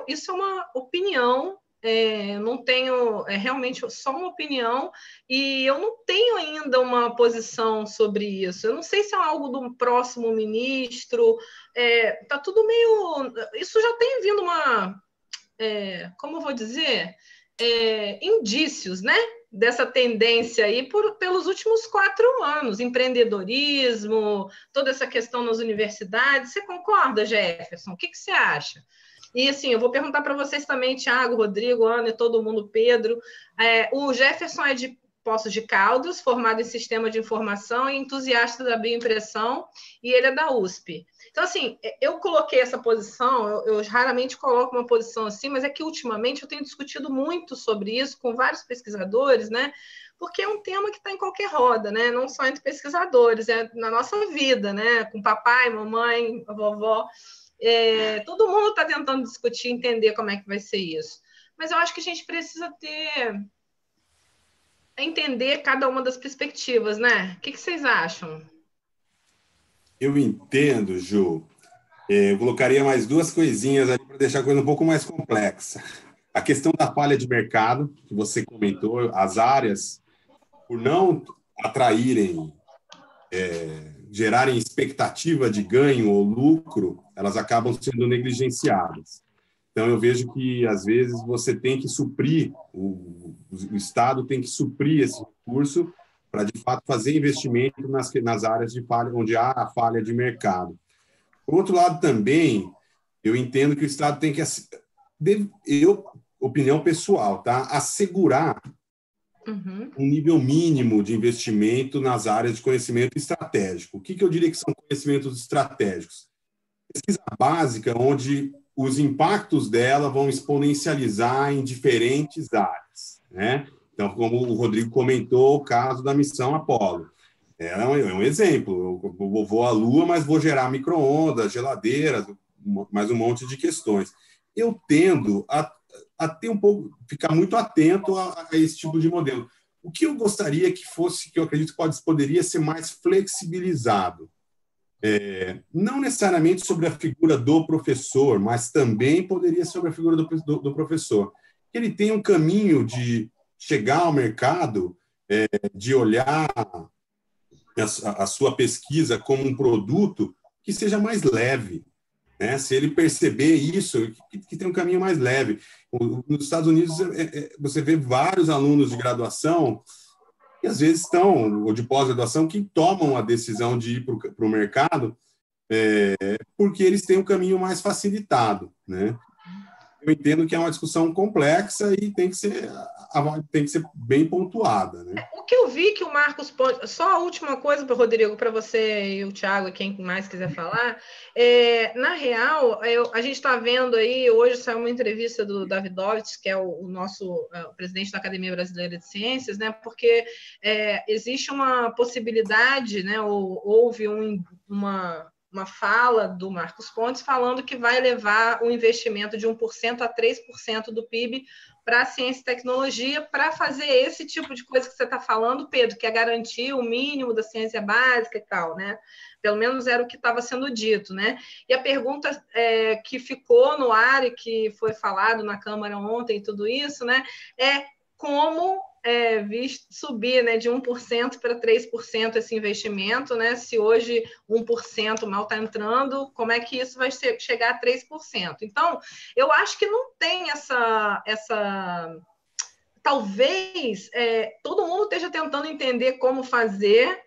Isso é uma opinião. Não tenho, realmente só uma opinião, e eu não tenho ainda uma posição sobre isso. Eu não sei se é algo do próximo ministro, tá tudo meio... Isso já tem vindo como eu vou dizer, indícios, né, dessa tendência aí pelos últimos 4 anos, empreendedorismo, toda essa questão nas universidades. Você concorda, Jefferson? O que você acha? E, assim, eu vou perguntar para vocês também, Tiago, Rodrigo, Ana e todo mundo, Pedro. O Jefferson é de Poços de Caldas, formado em Sistema de Informação e entusiasta da bioimpressão, e ele é da USP. Então, assim, eu coloquei essa posição, eu raramente coloco uma posição assim, mas é que, ultimamente, eu tenho discutido muito sobre isso com vários pesquisadores, né? Porque é um tema que está em qualquer roda, né? Não só entre pesquisadores, é na nossa vida, né? Com papai, mamãe, a vovó... todo mundo está tentando discutir, entender como é que vai ser isso. Mas eu acho que a gente precisa entender cada uma das perspectivas, né? O que vocês acham? Eu entendo, Ju. Eu colocaria mais 2 coisinhas ali para deixar a coisa um pouco mais complexa. A questão da falha de mercado, que você comentou, as áreas, por não atraírem, gerarem expectativa de ganho ou lucro, elas acabam sendo negligenciadas. Então, eu vejo que, às vezes, você tem que suprir, o Estado tem que suprir esse recurso para, de fato, fazer investimento nas áreas de falha, onde há a falha de mercado. Por outro lado, também, eu entendo que o Estado tem que, opinião pessoal, tá? Assegurar um nível mínimo de investimento nas áreas de conhecimento estratégico. O que eu diria que são conhecimentos estratégicos? Pesquisa básica, onde os impactos dela vão exponencializar em diferentes áreas, né? Então, como o Rodrigo comentou, o caso da missão Apolo. É um exemplo. Eu vou à Lua, mas vou gerar micro-ondas, geladeiras, mais um monte de questões. Eu tendo a ter ficar muito atento a esse tipo de modelo. O que eu gostaria que fosse, que eu acredito que poderia ser mais flexibilizado, não necessariamente sobre a figura do professor, mas também poderia ser sobre a figura do professor. Ele tem um caminho de chegar ao mercado, de olhar a sua pesquisa como um produto que seja mais leve, né? Se ele perceber isso, que tem um caminho mais leve. Nos Estados Unidos, você vê vários alunos de graduação que às vezes estão, ou de pós-graduação, que tomam a decisão de ir para o mercado porque eles têm um caminho mais facilitado, né? Eu entendo que é uma discussão complexa e tem que ser bem pontuada, né? O que eu vi que o Marcos Pontes... Só a última coisa, Rodrigo, para você e o Thiago, e quem mais quiser falar. Na real, a gente está vendo aí, hoje saiu uma entrevista do Davidovich, que é o nosso o presidente da Academia Brasileira de Ciências, né? Porque existe uma possibilidade, né? Houve uma fala do Marcos Pontes falando que vai levar o investimento de 1% a 3% do PIB para a ciência e tecnologia, para fazer esse tipo de coisa que você está falando, Pedro, que é garantir o mínimo da ciência básica e tal, né? Pelo menos era o que estava sendo dito, né? E a pergunta que ficou no ar e que foi falado na Câmara ontem e tudo isso, né? É como subir, né, de 1% para 3% esse investimento, né? Se hoje 1% mal está entrando, como é que isso vai chegar a 3%? Então, eu acho que não tem essa talvez todo mundo esteja tentando entender como fazer,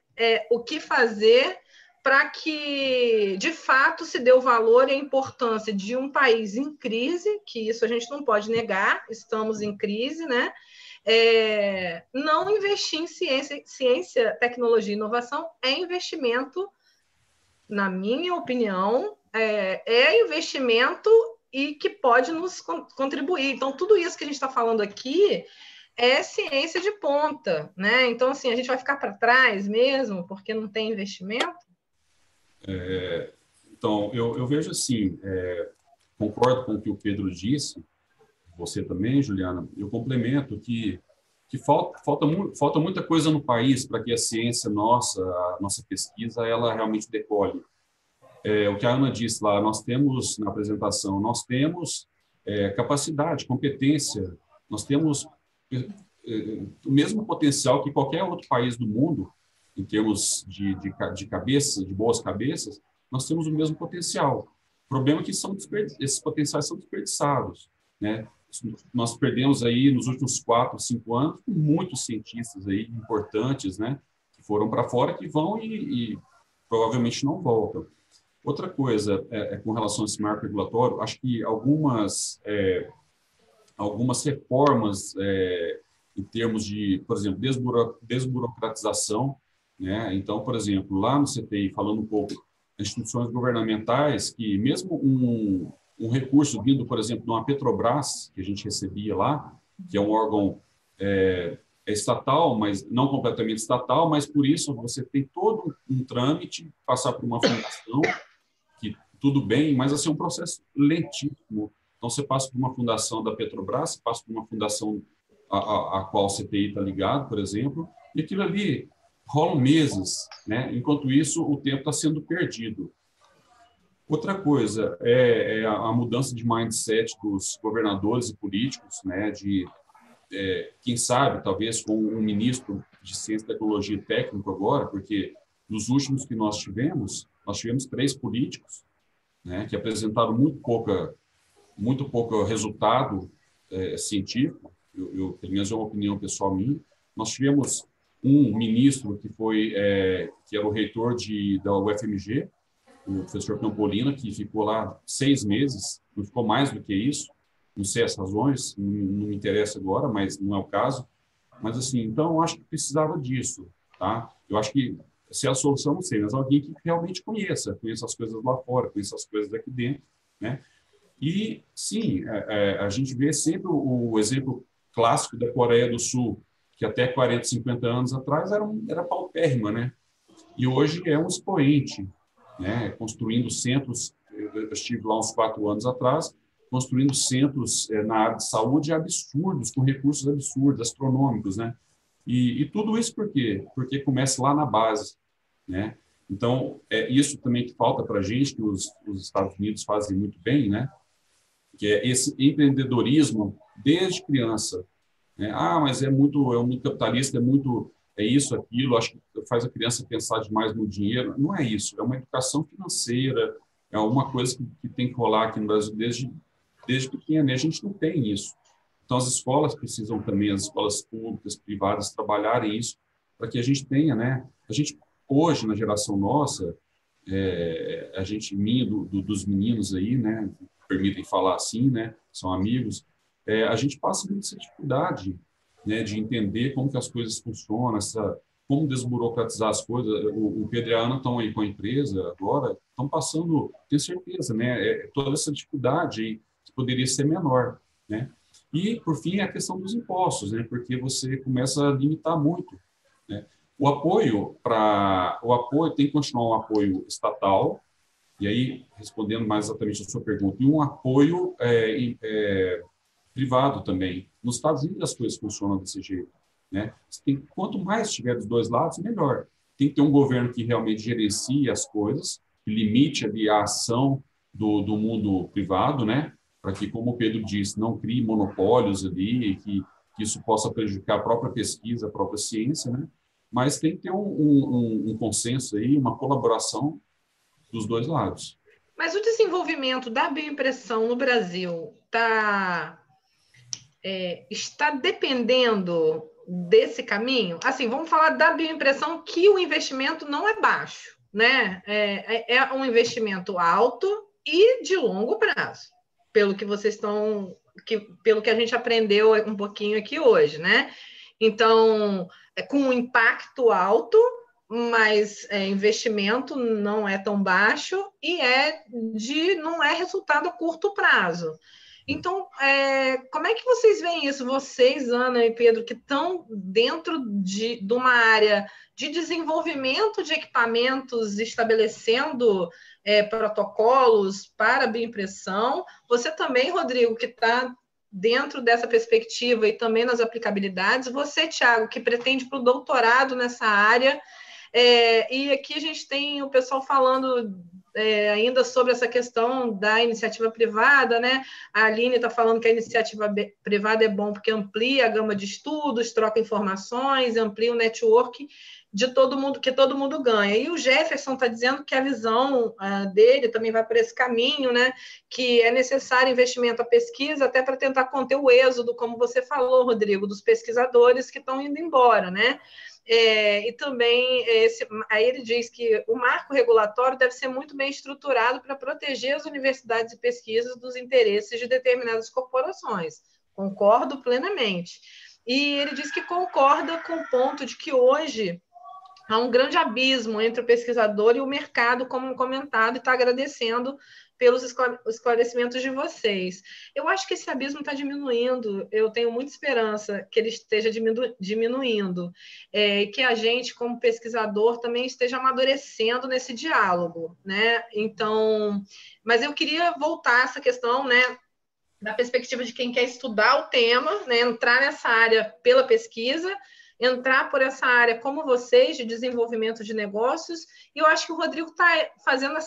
o que fazer para que, de fato, se dê o valor e a importância de um país em crise, que isso a gente não pode negar, estamos em crise, né? Não investir em ciência, tecnologia e inovação é investimento, na minha opinião, investimento e que pode nos contribuir. Então, tudo isso que a gente está falando aqui é ciência de ponta, né? Então, assim, a gente vai ficar para trás mesmo, porque não tem investimento? Então, eu vejo assim, concordo com o que o Pedro disse, você também, Juliana, eu complemento que falta muita coisa no país para que a ciência a nossa pesquisa, ela realmente decole. O que a Ana disse lá, nós temos, na apresentação, nós temos capacidade, competência, nós temos o mesmo potencial que qualquer outro país do mundo, em termos de cabeça, de boas cabeças, nós temos o mesmo potencial. O problema é que esses potenciais são desperdiçados, né? Nós perdemos aí, nos últimos 4, 5 anos, muitos cientistas aí importantes, né, que foram para fora, que vão e provavelmente não voltam. Outra coisa, com relação a esse marco regulatório, acho que algumas reformas em termos de, por exemplo, desburocratização, né? Então, por exemplo, lá no CTI, falando um pouco das instituições governamentais, que mesmo um recurso vindo, por exemplo, de uma Petrobras, que a gente recebia lá, que é um órgão estatal, mas não completamente estatal, mas por isso você tem todo um trâmite, passar por uma fundação, que tudo bem, mas assim, é um processo lentíssimo. Então, você passa por uma fundação da Petrobras, passa por uma fundação a qual o CTI está ligado, por exemplo, e aquilo ali rolam meses, né? Enquanto isso, o tempo está sendo perdido. Outra coisa é a mudança de mindset dos governadores e políticos, né? Quem sabe, talvez, com um ministro de Ciência, Tecnologia e Técnico agora, porque nos últimos que nós tivemos 3 políticos, né? Que apresentaram muito pouco resultado científico, pelo menos é uma opinião pessoal minha. Nós tivemos um ministro que era o reitor da UFMG, o professor Campolina, que ficou lá 6 meses, não ficou mais do que isso, não sei as razões, não me interessa agora, mas não é o caso. Mas, assim, então, eu acho que precisava disso, tá? Eu acho que, se a solução, não sei, mas alguém que realmente conheça as coisas lá fora, conheça as coisas aqui dentro, né? E, sim, a gente vê sempre o exemplo clássico da Coreia do Sul, que até 40, 50 anos atrás era paupérrima, né? E hoje é um expoente, né? Construindo centros, eu estive lá uns 4 anos atrás, construindo centros na área de saúde absurdos, com recursos absurdos, astronômicos, né? E tudo isso por quê? Porque começa lá na base, né? Então, é isso também que falta para a gente, que os Estados Unidos fazem muito bem, né? Que é esse empreendedorismo desde criança, né? Mas é muito capitalista, é isso, aquilo, acho que faz a criança pensar demais no dinheiro. Não é isso, é uma educação financeira, é uma coisa que tem que rolar aqui no Brasil desde pequeno, né? A gente não tem isso. Então, as escolas precisam também, as escolas públicas, privadas, trabalharem isso para que a gente tenha, né? A gente, hoje, na geração nossa, a gente, dos meninos aí, né? Permitem falar assim, né? São amigos, a gente passa muita dificuldade, né? De entender como que as coisas funcionam, como desburocratizar as coisas. O Pedro e a Ana estão aí com a empresa agora, estão passando, tenho certeza, né? Toda essa dificuldade aí, que poderia ser menor, né? E, por fim, a questão dos impostos, né? Porque você começa a limitar muito, né? O apoio tem que continuar um apoio estatal, e aí, respondendo mais exatamente a sua pergunta, e um apoio privado também. Nos Estados Unidos as coisas funcionam desse jeito, né? Quanto mais tiver dos dois lados, melhor. Tem que ter um governo que realmente gerencie as coisas, que limite ali a ação do mundo privado, né? Para que, como o Pedro disse, não crie monopólios ali, que isso possa prejudicar a própria pesquisa, a própria ciência, né? Mas tem que ter um consenso aí, uma colaboração dos dois lados. Mas o desenvolvimento da bioimpressão no Brasil está dependendo desse caminho? Assim, vamos falar da bioimpressão, que o investimento não é baixo, né? É um investimento alto e de longo prazo, pelo que vocês pelo que a gente aprendeu um pouquinho aqui hoje, né? Então, com um impacto alto, mas investimento não é tão baixo e não é resultado a curto prazo. Então, como é que vocês veem isso? Vocês, Ana e Pedro, que estão dentro de uma área de desenvolvimento de equipamentos, estabelecendo protocolos para bioimpressão. Você também, Rodrigo, que está dentro dessa perspectiva e também nas aplicabilidades. Você, Thiago, que pretende para o doutorado nessa área. E aqui a gente tem o pessoal falando ainda sobre essa questão da iniciativa privada, né? A Aline está falando que a iniciativa privada é bom porque amplia a gama de estudos, troca informações, amplia o network de todo mundo, que todo mundo ganha. E o Jefferson está dizendo que a visão dele também vai por esse caminho, né? Que é necessário investimento à pesquisa até para tentar conter o êxodo, como você falou, Rodrigo, dos pesquisadores que estão indo embora, né? E também, aí ele diz que o marco regulatório deve ser muito bem estruturado para proteger as universidades e pesquisas dos interesses de determinadas corporações. Concordo plenamente. E ele diz que concorda com o ponto de que hoje há um grande abismo entre o pesquisador e o mercado, como comentado, e está agradecendo pelos esclarecimentos de vocês. Eu acho que esse abismo está diminuindo, eu tenho muita esperança que ele esteja diminuindo, que a gente, como pesquisador, também esteja amadurecendo nesse diálogo, né? Então, mas eu queria voltar a essa questão, né, da perspectiva de quem quer estudar o tema, né, entrar nessa área pela pesquisa, entrar por essa área como vocês, de desenvolvimento de negócios, e eu acho que o Rodrigo está fazendo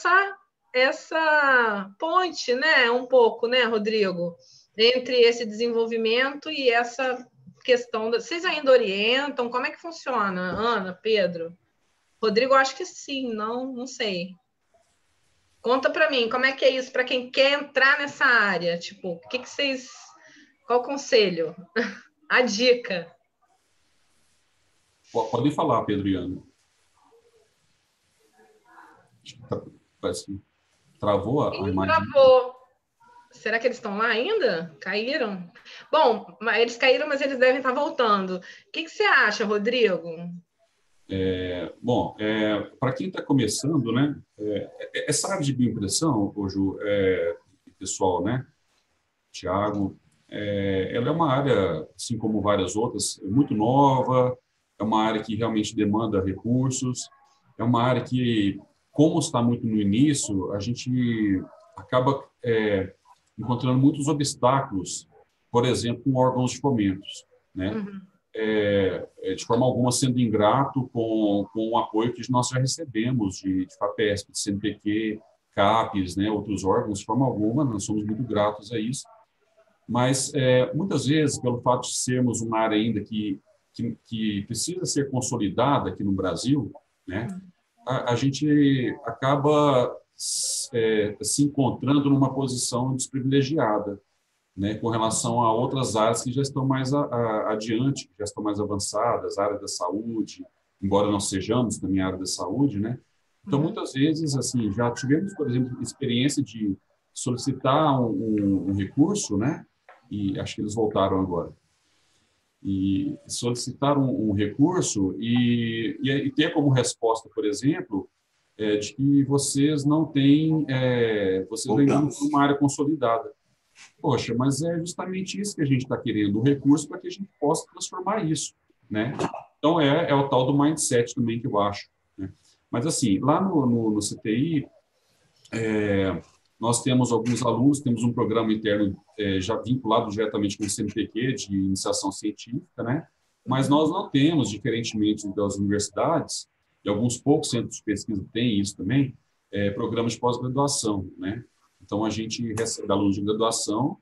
essa ponte, né, um pouco, né, Rodrigo, entre esse desenvolvimento e essa questão. Vocês ainda orientam? Como é que funciona, Ana, Pedro? Rodrigo, acho que sim, não sei. Conta para mim, como é que é isso para quem quer entrar nessa área? Tipo, o que vocês... Qual o conselho? A dica. Podem falar, Pedro e Ana. Parece que travou a imagem. Travou. Será que eles estão lá ainda? Caíram? Bom, eles caíram, mas eles devem estar voltando. O que você acha, Rodrigo? Bom, para quem está começando, né, essa área de bioimpressão, Ju, pessoal, né, Thiago, ela é uma área, assim como várias outras, muito nova, é uma área que realmente demanda recursos, é uma área que, como está muito no início, a gente acaba encontrando muitos obstáculos, por exemplo, com órgãos de fomentos, né? Uhum. de forma alguma, sendo ingrato com o apoio que nós já recebemos de FAPESP, de CNPq, CAPES, né, outros órgãos, de forma alguma, nós somos muito gratos a isso. Mas, muitas vezes, pelo fato de sermos uma área ainda que precisa ser consolidada aqui no Brasil, né, a gente acaba se encontrando numa posição desprivilegiada, né, com relação a outras áreas que já estão mais adiante, já estão mais avançadas, a área da saúde, embora nós sejamos também a área da saúde, né? Então, muitas vezes, assim, já tivemos, por exemplo, experiência de solicitar um recurso, né? E acho que eles voltaram agora. E solicitar um recurso e ter como resposta, por exemplo, de que vocês não têm, vocês ainda não são uma área consolidada. Poxa, mas é justamente isso que a gente está querendo, o recurso para que a gente possa transformar isso, né? Então, é o tal do mindset também que eu acho, né? Mas, assim, lá no CTI, nós temos alguns alunos, temos um programa interno já vinculado diretamente com o CNPq, de iniciação científica, né? Mas nós não temos, diferentemente das universidades, e alguns poucos centros de pesquisa têm isso também, programas de pós-graduação, né? Então, a gente recebe alunos de graduação,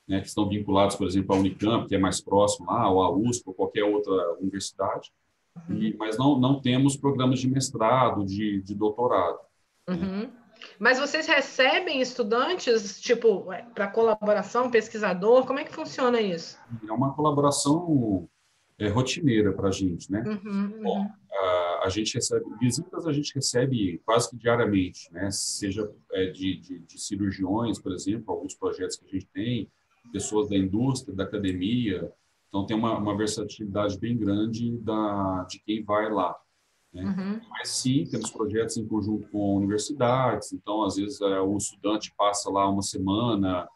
né, que estão vinculados, por exemplo, à Unicamp, que é mais próximo lá, ou à USP, ou qualquer outra universidade, mas não temos programas de mestrado, de doutorado. Né? Mas vocês recebem estudantes, tipo, para colaboração, pesquisador? Como é que funciona isso? É uma colaboração rotineira para a gente, né? Bom, a gente recebe visitas, a gente recebe quase que diariamente, né? Seja de cirurgiões, por exemplo, alguns projetos que a gente tem, pessoas da indústria, da academia. Então, tem uma versatilidade bem grande de quem vai lá, né? Mas, sim, temos projetos em conjunto com universidades. Então, às vezes, o estudante passa lá uma semana,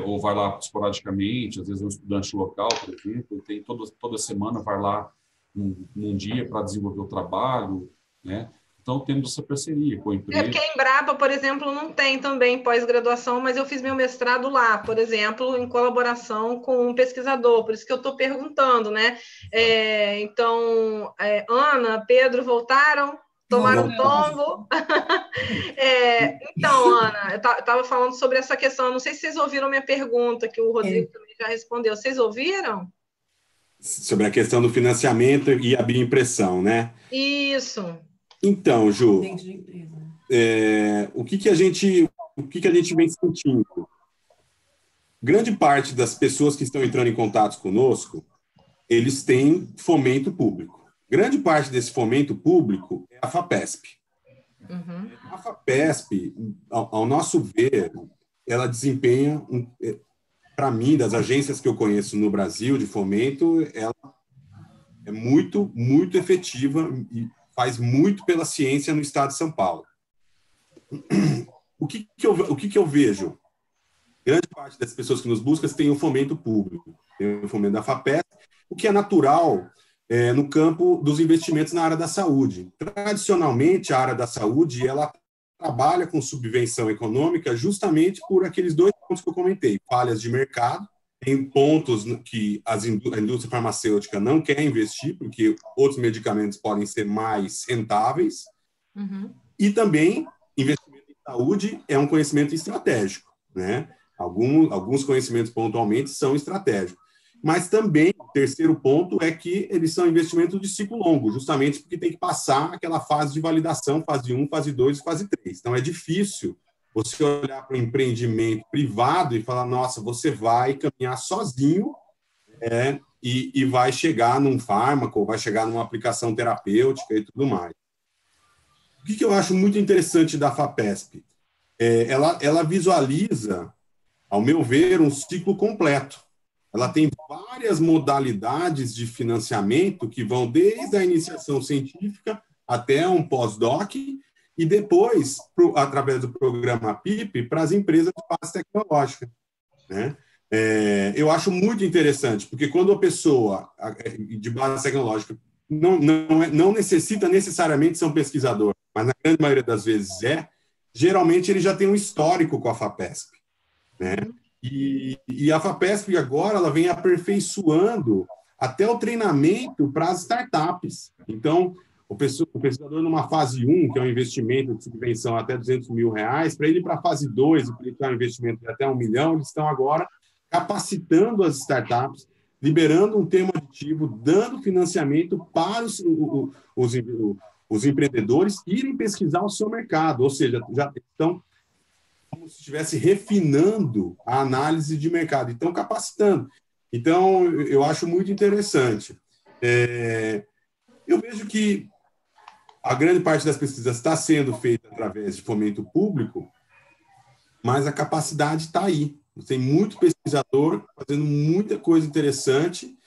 ou vai lá esporadicamente, às vezes é um estudante local, por exemplo, tem toda semana vai lá num dia para desenvolver o trabalho, né? Então, temos essa parceria com a empresa. Porque a Embrapa, por exemplo, não tem também pós-graduação, mas eu fiz meu mestrado lá, por exemplo, em colaboração com um pesquisador, por isso que eu estou perguntando, né? Então, Ana, Pedro, voltaram? Tomaram um tombo? Então, Ana, eu estava falando sobre essa questão, eu não sei se vocês ouviram minha pergunta, que o Rodrigo também já respondeu. Vocês ouviram? Sobre a questão do financiamento e a bioimpressão, né? Isso. Então, Ju, o que a gente vem sentindo? Grande parte das pessoas que estão entrando em contato conosco, eles têm fomento público. Grande parte desse fomento público é a FAPESP. A FAPESP, ao nosso ver, ela desempenha, para mim, das agências que eu conheço no Brasil de fomento, ela é muito, muito efetiva e faz muito pela ciência no estado de São Paulo. O que eu vejo? Grande parte das pessoas que nos buscam tem o fomento público, tem o fomento da FAPESP, o que é natural no campo dos investimentos na área da saúde. Tradicionalmente, a área da saúde ela trabalha com subvenção econômica justamente por aqueles dois pontos que eu comentei, falhas de mercado. Tem pontos que a indústria farmacêutica não quer investir, porque outros medicamentos podem ser mais rentáveis. E também, investimento em saúde é um conhecimento estratégico, né? Alguns conhecimentos pontualmente são estratégicos. Mas também, o terceiro ponto é que eles são investimentos de ciclo longo, justamente porque tem que passar aquela fase de validação, fase 1, fase 2 e fase 3. Então, é difícil você olhar para um empreendimento privado e falar, nossa, você vai caminhar sozinho e vai chegar num fármaco, ou vai chegar numa aplicação terapêutica e tudo mais. O que eu acho muito interessante da FAPESP? Ela visualiza, ao meu ver, um ciclo completo. Ela tem várias modalidades de financiamento que vão desde a iniciação científica até um pós-doc e depois, através do programa PIP, para as empresas de base tecnológica, né? Eu acho muito interessante, porque quando a pessoa de base tecnológica não necessita necessariamente ser um pesquisador, mas na grande maioria das vezes geralmente ele já tem um histórico com a FAPESP, né? E a FAPESP agora ela vem aperfeiçoando até o treinamento para as startups. Então, o pesquisador numa fase 1, que é um investimento de subvenção até R$200 mil, para ele ir para a fase 2, para ele ter um investimento de até R$1 milhão, eles estão agora capacitando as startups, liberando um termo aditivo, dando financiamento para os empreendedores irem pesquisar o seu mercado, ou seja, já estão como se estivesse refinando a análise de mercado, então capacitando. Então, eu acho muito interessante. Eu vejo que a grande parte das pesquisas está sendo feita através de fomento público, mas a capacidade está aí. Tem muito pesquisador fazendo muita coisa interessante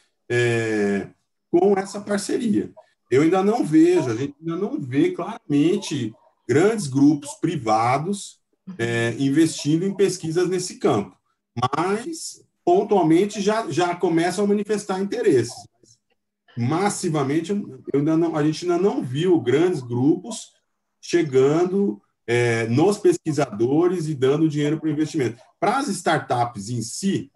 com essa parceria. Eu ainda não vejo, a gente ainda não vê claramente grandes grupos privados investindo em pesquisas nesse campo, mas pontualmente já começam a manifestar interesses. Massivamente, a gente ainda não viu grandes grupos chegando nos pesquisadores e dando dinheiro para o investimento. Para as startups em si,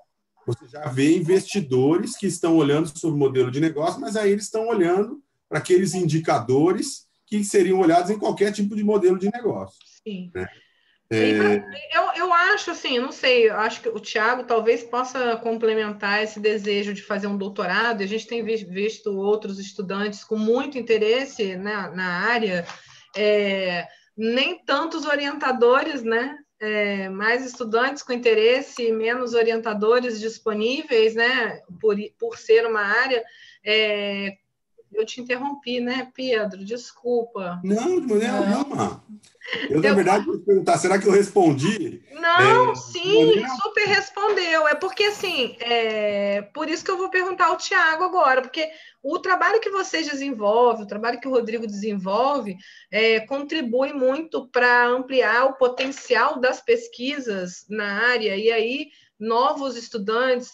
você já vê investidores que estão olhando sobre o modelo de negócio, mas aí eles estão olhando para aqueles indicadores que seriam olhados em qualquer tipo de modelo de negócio. Sim. Né? Eu acho, assim, não sei, eu acho que o Thiago talvez possa complementar esse desejo de fazer um doutorado. A gente tem visto outros estudantes com muito interesse, né, na área, nem tantos orientadores, né? Mais estudantes com interesse, menos orientadores disponíveis, né? Por ser uma área. Eu te interrompi, né, Pedro? Desculpa. Não, de maneira nenhuma. Eu, na verdade, vou perguntar, será que eu respondi? Não, sim, super respondeu. É porque, assim, por isso que eu vou perguntar ao Thiago agora, porque o trabalho que vocês desenvolvem, o trabalho que o Rodrigo desenvolve, contribui muito para ampliar o potencial das pesquisas na área, e aí novos estudantes,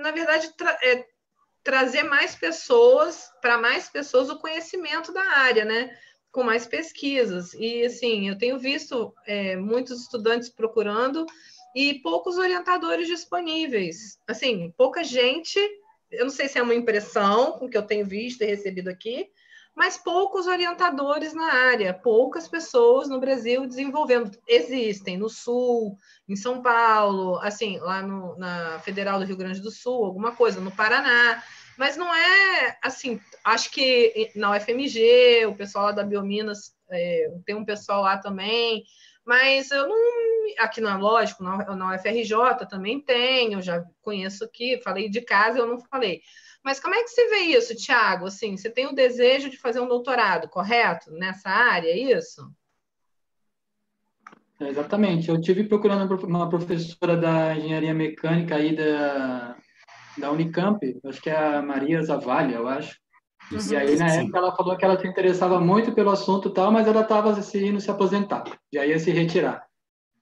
na verdade, trazer mais pessoas, para mais pessoas, o conhecimento da área, né? Com mais pesquisas. E, assim, eu tenho visto muitos estudantes procurando e poucos orientadores disponíveis. Assim, pouca gente, eu não sei se é uma impressão com o que eu tenho visto e recebido aqui, mas poucos orientadores na área, poucas pessoas no Brasil desenvolvendo. Existem no Sul, em São Paulo, assim, lá na Federal do Rio Grande do Sul, alguma coisa, no Paraná, mas não é, assim, acho que na UFMG, o pessoal lá da Biominas, tem um pessoal lá também, mas eu não, aqui não é lógico, na UFRJ também tem, eu já conheço aqui, falei de casa, eu não falei. Mas como é que você vê isso, Thiago? Assim, você tem o desejo de fazer um doutorado, correto? Nessa área, é isso? Exatamente. Eu tive procurando uma professora da engenharia mecânica aí da Unicamp, acho que é a Maria Zavalha, eu acho. E aí, na época, ela falou que ela se interessava muito pelo assunto e tal, mas ela estava indo se aposentar, já ia se retirar.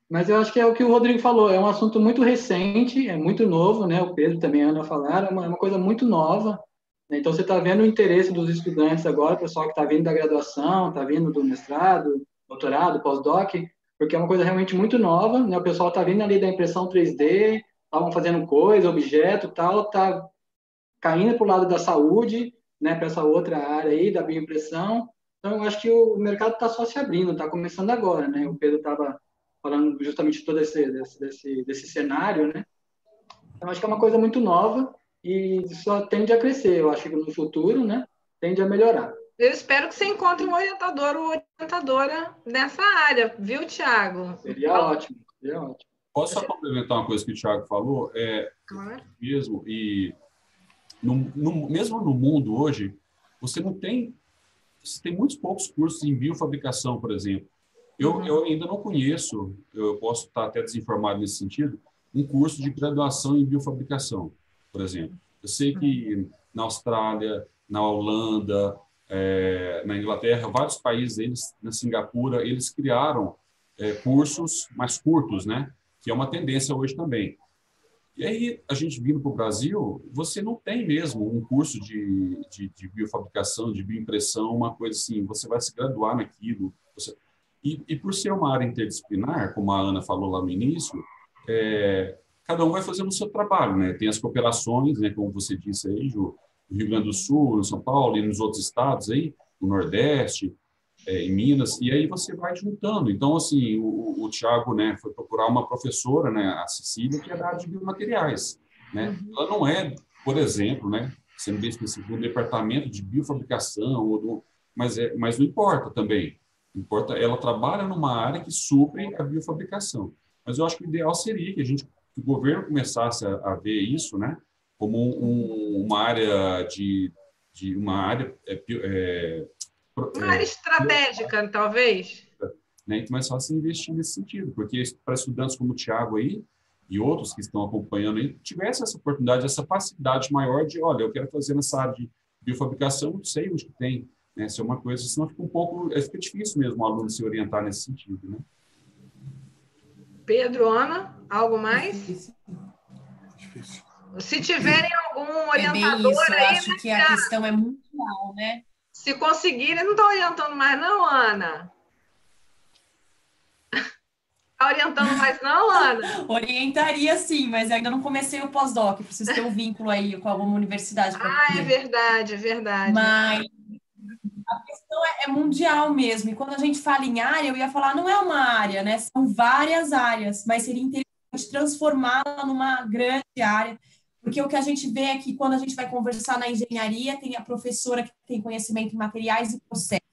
Mas eu acho que é o que o Rodrigo falou, é um assunto muito recente, é muito novo, né? O Pedro também, a Ana falaram, é uma coisa muito nova. Né? Então, você está vendo o interesse dos estudantes agora, o pessoal que está vindo da graduação, está vindo do mestrado, doutorado, pós-doc, porque é uma coisa realmente muito nova, né? O pessoal está vindo ali da impressão 3D, estavam fazendo coisa, objeto, tal, está caindo para o lado da saúde, né? Para essa outra área aí da bioimpressão. Então, eu acho que o mercado está só se abrindo, está começando agora, né? O Pedro estava falando justamente todo desse cenário, né? Então, acho que é uma coisa muito nova e só tende a crescer. Eu acho que no futuro, né, tende a melhorar. Eu espero que você encontre um orientador ou orientadora nessa área, viu, Thiago? Seria ótimo, seria ótimo. Posso só complementar uma coisa que o Thiago falou? Mesmo, e mesmo no mundo hoje, você tem muitos poucos cursos em biofabricação, por exemplo. Eu ainda não conheço, eu posso estar até desinformado nesse sentido, um curso de graduação em biofabricação, por exemplo. Eu sei que na Austrália, na Holanda, na Inglaterra, vários países, na Singapura, eles criaram cursos mais curtos, né? Que é uma tendência hoje também. E aí, a gente vindo para o Brasil, você não tem mesmo um curso de biofabricação, de bioimpressão, uma coisa assim, você vai se graduar naquilo, E por ser uma área interdisciplinar, como a Ana falou lá no início, cada um vai fazendo o seu trabalho, né? Tem as cooperações, né? Como você disse aí, Ju, no Rio Grande do Sul, no São Paulo e nos outros estados aí, no Nordeste, em Minas, e aí você vai juntando. Então, assim, o Thiago, né, foi procurar uma professora, né, a Cecília, que é da área de biomateriais, né? Ela não é, por exemplo, né, sendo bem específico, um departamento de biofabricação, mas não importa também. Importa, ela trabalha numa área que supre a biofabricação. Mas eu acho que o ideal seria que o governo começasse a ver isso, né, como uma área uma área uma área estratégica, talvez. Né, e começasse a investir nesse sentido, porque para estudantes como o Thiago aí e outros que estão acompanhando aí, tivesse essa oportunidade, essa facilidade maior de, olha, eu quero fazer nessa área de biofabricação, não sei onde que tem, né, isso é uma coisa, senão fica difícil mesmo o aluno se orientar nesse sentido, né? Pedro, Ana, algo mais? Difícil. Se tiverem algum É bem orientador isso, eu aí, acho né, que a questão é mundial, né? se conseguirem, não estou orientando mais não, Ana? Está orientando mais não, Ana? Orientaria sim, mas ainda não comecei o pós-doc, preciso ter um vínculo aí com alguma universidade para Ah, é poder. verdade, é verdade. Mas a questão é mundial mesmo, e quando a gente fala em área, eu ia falar, não é uma área, né? São várias áreas, mas seria interessante transformá-la numa grande área, porque o que a gente vê é que quando a gente vai conversar na engenharia, tem a professora que tem conhecimento em materiais e processos.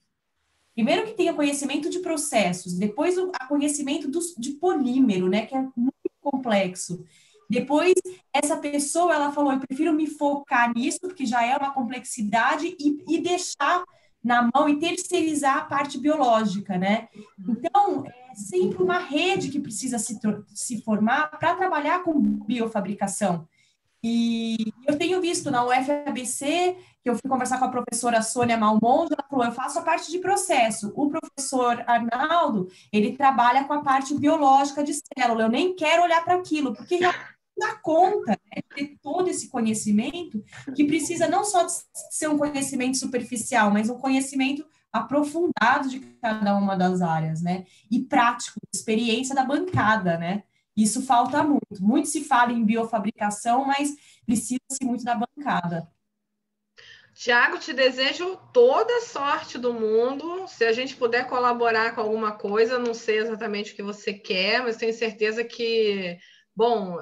Primeiro que tenha conhecimento de processos, depois o conhecimento de polímero, né, que é muito complexo. Depois, essa pessoa, ela falou, eu prefiro me focar nisso, porque já é uma complexidade, e deixar na mão e terceirizar a parte biológica, né? Então, é sempre uma rede que precisa se formar para trabalhar com biofabricação. E eu tenho visto na UFABC, que eu fui conversar com a professora Sônia Malmonde, ela falou, eu faço a parte de processo. O professor Arnaldo, ele trabalha com a parte biológica de célula. Eu nem quero olhar para aquilo, porque já dá conta, né, de ter todo esse conhecimento, que precisa não só de ser um conhecimento superficial, mas um conhecimento aprofundado de cada uma das áreas, né? E prático, experiência da bancada, né? Isso falta muito. Muito se fala em biofabricação, mas precisa-se muito da bancada. Tiago, te desejo toda a sorte do mundo. Se a gente puder colaborar com alguma coisa, não sei exatamente o que você quer, mas tenho certeza que, bom,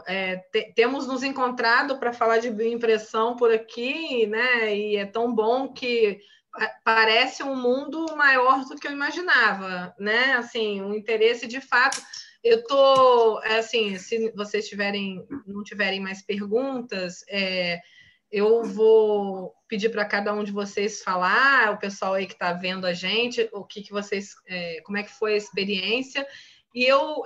temos nos encontrado para falar de bioimpressão por aqui, né? E é tão bom que parece um mundo maior do que eu imaginava, né? Assim, o interesse de fato. Eu tô, assim, se vocês não tiverem mais perguntas, eu vou pedir para cada um de vocês falar, o pessoal aí que está vendo a gente, o que vocês, como é que foi a experiência. E eu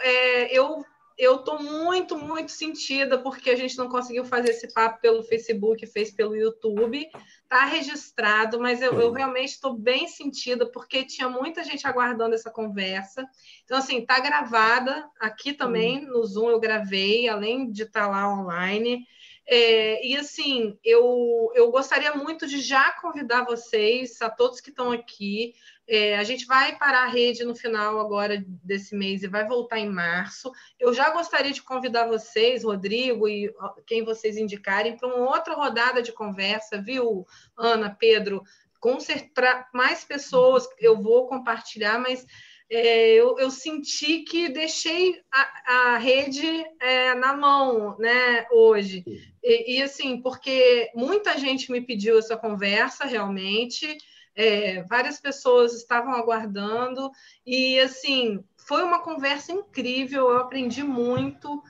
estou muito, muito sentida porque a gente não conseguiu fazer esse papo pelo Facebook, fez pelo YouTube. Está registrado, mas eu realmente estou bem sentida porque tinha muita gente aguardando essa conversa. Então, assim, está gravada aqui também no Zoom, eu gravei, além de estar lá online. E assim, eu gostaria muito de já convidar vocês, a todos que estão aqui. A gente vai parar a rede no final agora desse mês e vai voltar em março. Eu já gostaria de convidar vocês, Rodrigo, e quem vocês indicarem, para uma outra rodada de conversa, viu, Ana, Pedro? Para mais pessoas eu vou compartilhar, mas eu senti que deixei a rede na mão, né, hoje. E assim, porque muita gente me pediu essa conversa, realmente, várias pessoas estavam aguardando, e assim, foi uma conversa incrível, eu aprendi muito,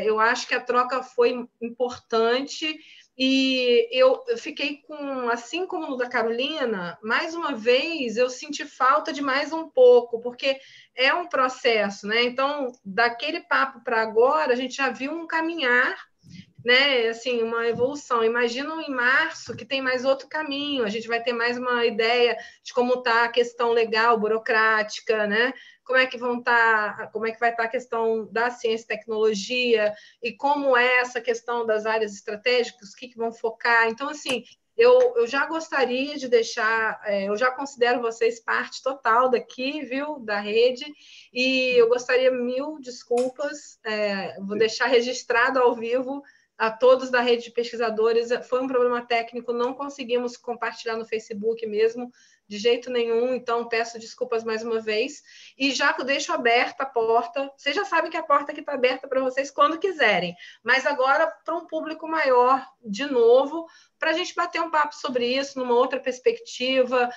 eu acho que a troca foi importante, e eu fiquei com, assim como no da Carolina, mais uma vez eu senti falta de mais um pouco, porque é um processo, né? Então, daquele papo para agora, a gente já viu um caminhar, né? Assim, uma evolução. Imagina em março que tem mais outro caminho, a gente vai ter mais uma ideia de como está a questão legal, burocrática, né? Como é que vai estar a questão da ciência e tecnologia e como é essa questão das áreas estratégicas, o que vão focar. Então, assim, eu já gostaria de deixar, eu já considero vocês parte total daqui, viu, da rede, e eu gostaria, mil desculpas, vou deixar registrado ao vivo, a todos da rede de pesquisadores. Foi um problema técnico, não conseguimos compartilhar no Facebook mesmo, de jeito nenhum, então peço desculpas mais uma vez. E já deixo aberta a porta, vocês já sabem que a porta aqui está aberta para vocês quando quiserem, mas agora para um público maior, de novo, para a gente bater um papo sobre isso, numa outra perspectiva,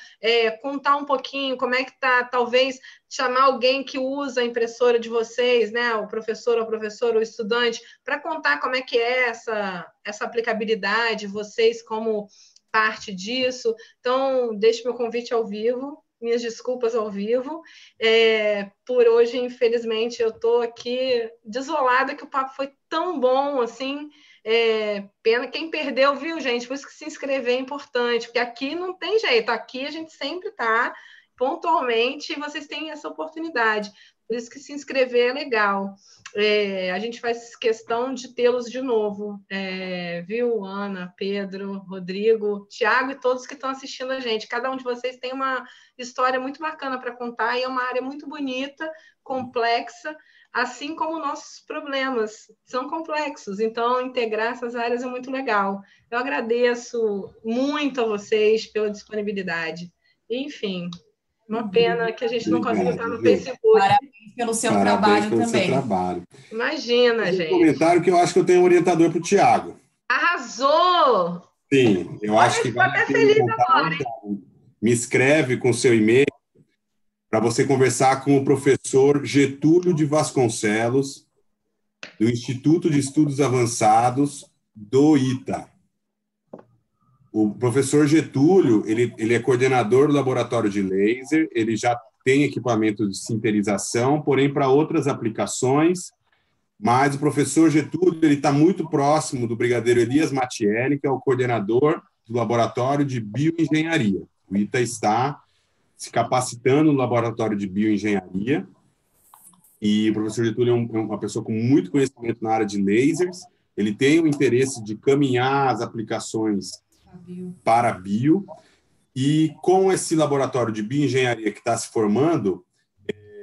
contar um pouquinho como é que está, talvez chamar alguém que usa a impressora de vocês, né, o professor ou professora, o estudante, para contar como é que é essa aplicabilidade, vocês como parte disso. Então, deixo meu convite ao vivo, minhas desculpas ao vivo. Por hoje, infelizmente, eu estou aqui desolada, que o papo foi tão bom, assim, pena quem perdeu, viu, gente? Por isso que se inscrever é importante, porque aqui não tem jeito, aqui a gente sempre está pontualmente e vocês têm essa oportunidade. Por isso que se inscrever é legal. A gente faz questão de tê-los de novo. Viu, Ana, Pedro, Rodrigo, Tiago e todos que estão assistindo a gente. Cada um de vocês tem uma história muito bacana para contar e é uma área muito bonita, complexa, assim como nossos problemas são complexos. Então, integrar essas áreas é muito legal. Eu agradeço muito a vocês pela disponibilidade. Enfim, uma pena que a gente não conseguiu estar no Facebook. Parabéns pelo seu trabalho também. Seu trabalho. Imagina, gente. Um comentário que eu acho que eu tenho um orientador para o Tiago. Arrasou! Sim, eu acho que estou até feliz agora. Me escreve com seu e-mail para você conversar com o professor Getúlio de Vasconcelos, do Instituto de Estudos Avançados do ITA. O professor Getúlio, ele é coordenador do laboratório de laser, ele já tem equipamento de sinterização, porém para outras aplicações, mas o professor Getúlio ele está muito próximo do brigadeiro Elias Mattielli, que é o coordenador do laboratório de bioengenharia. O ITA está se capacitando no laboratório de bioengenharia, e o professor Getúlio é uma pessoa com muito conhecimento na área de lasers, ele tem o interesse de caminhar as aplicações para bio, e com esse laboratório de bioengenharia que está se formando,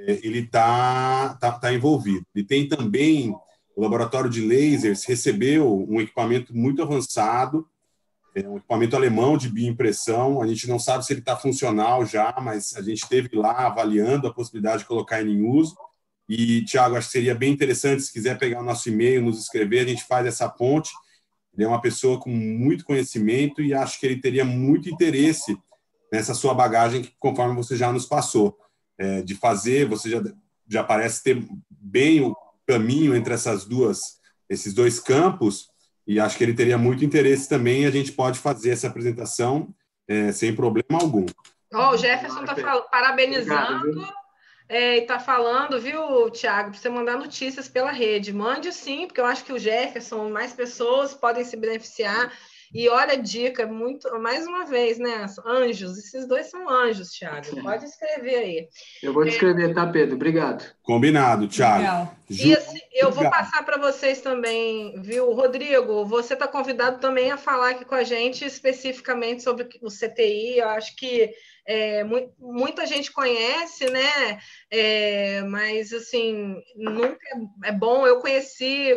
ele está envolvido. Ele tem também, o laboratório de lasers recebeu um equipamento muito avançado, um equipamento alemão de bioimpressão, a gente não sabe se ele está funcional já, mas a gente esteve lá avaliando a possibilidade de colocar ele em uso, e, Tiago, acho que seria bem interessante, se quiser pegar o nosso e-mail, nos escrever, a gente faz essa ponte. Ele é uma pessoa com muito conhecimento e acho que ele teria muito interesse nessa sua bagagem, que, conforme você já nos passou, de fazer, você já parece ter bem o caminho entre esses dois campos, e acho que ele teria muito interesse também, e a gente pode fazer essa apresentação sem problema algum. O Jefferson está parabenizando. E está falando, viu, Tiago, para você mandar notícias pela rede. Mande sim, porque eu acho que o Jefferson, mais pessoas podem se beneficiar. E olha a dica, mais uma vez, né? Anjos, esses dois são anjos, Tiago. Pode escrever aí. Eu vou te escrever, tá, Pedro? Obrigado. Combinado, Tiago. E assim, eu vou passar para vocês também, viu? Rodrigo, você está convidado também a falar aqui com a gente especificamente sobre o CTI. Eu acho que muita gente conhece, né? Mas, assim, nunca é bom. Eu conheci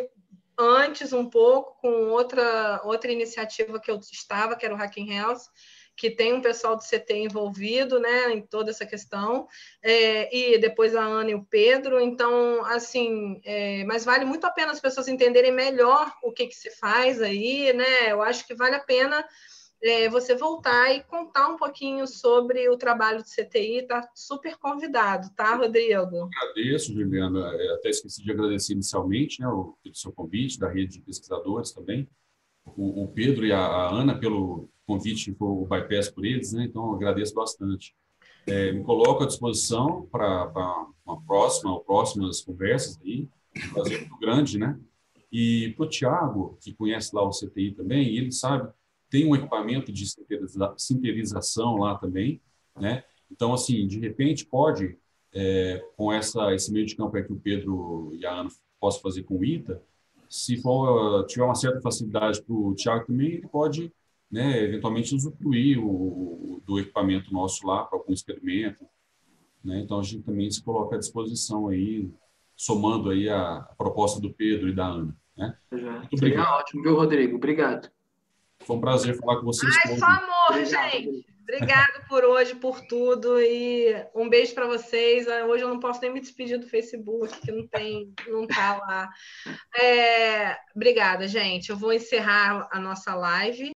antes um pouco com outra iniciativa que eu estava, que era o Hacking Health, que tem um pessoal do CT envolvido, né, em toda essa questão, e depois a Ana e o Pedro. Então, assim, mas vale muito a pena as pessoas entenderem melhor o que se faz aí, né? Eu acho que vale a pena você voltar e contar um pouquinho sobre o trabalho do CTI. Está super convidado, tá, Rodrigo? Agradeço, Juliana. Até esqueci de agradecer inicialmente, né, o seu convite, da rede de pesquisadores também. O Pedro e a Ana pelo convite, o bypass por eles, né? Então, agradeço bastante. Me coloco à disposição para próximas conversas aí, um prazer muito grande, né? E para o Tiago, que conhece lá o CTI também, ele sabe, tem um equipamento de sinterização lá também, né? Então, assim, de repente pode, com esse meio de campo que o Pedro e a Ana possam fazer com o ITA, se tiver uma certa facilidade para o Tiago também, ele pode, né, eventualmente usufruir do equipamento nosso lá para algum experimento, né? Então, a gente também se coloca à disposição aí, somando aí a proposta do Pedro e da Ana. Né? Seria ótimo, viu, Rodrigo? Obrigado. Foi um prazer falar com vocês. Ai, só amor, obrigado, gente. Obrigado por hoje, por tudo, e um beijo para vocês. Hoje eu não posso nem me despedir do Facebook, que não tá lá. Obrigada, gente. Eu vou encerrar a nossa live.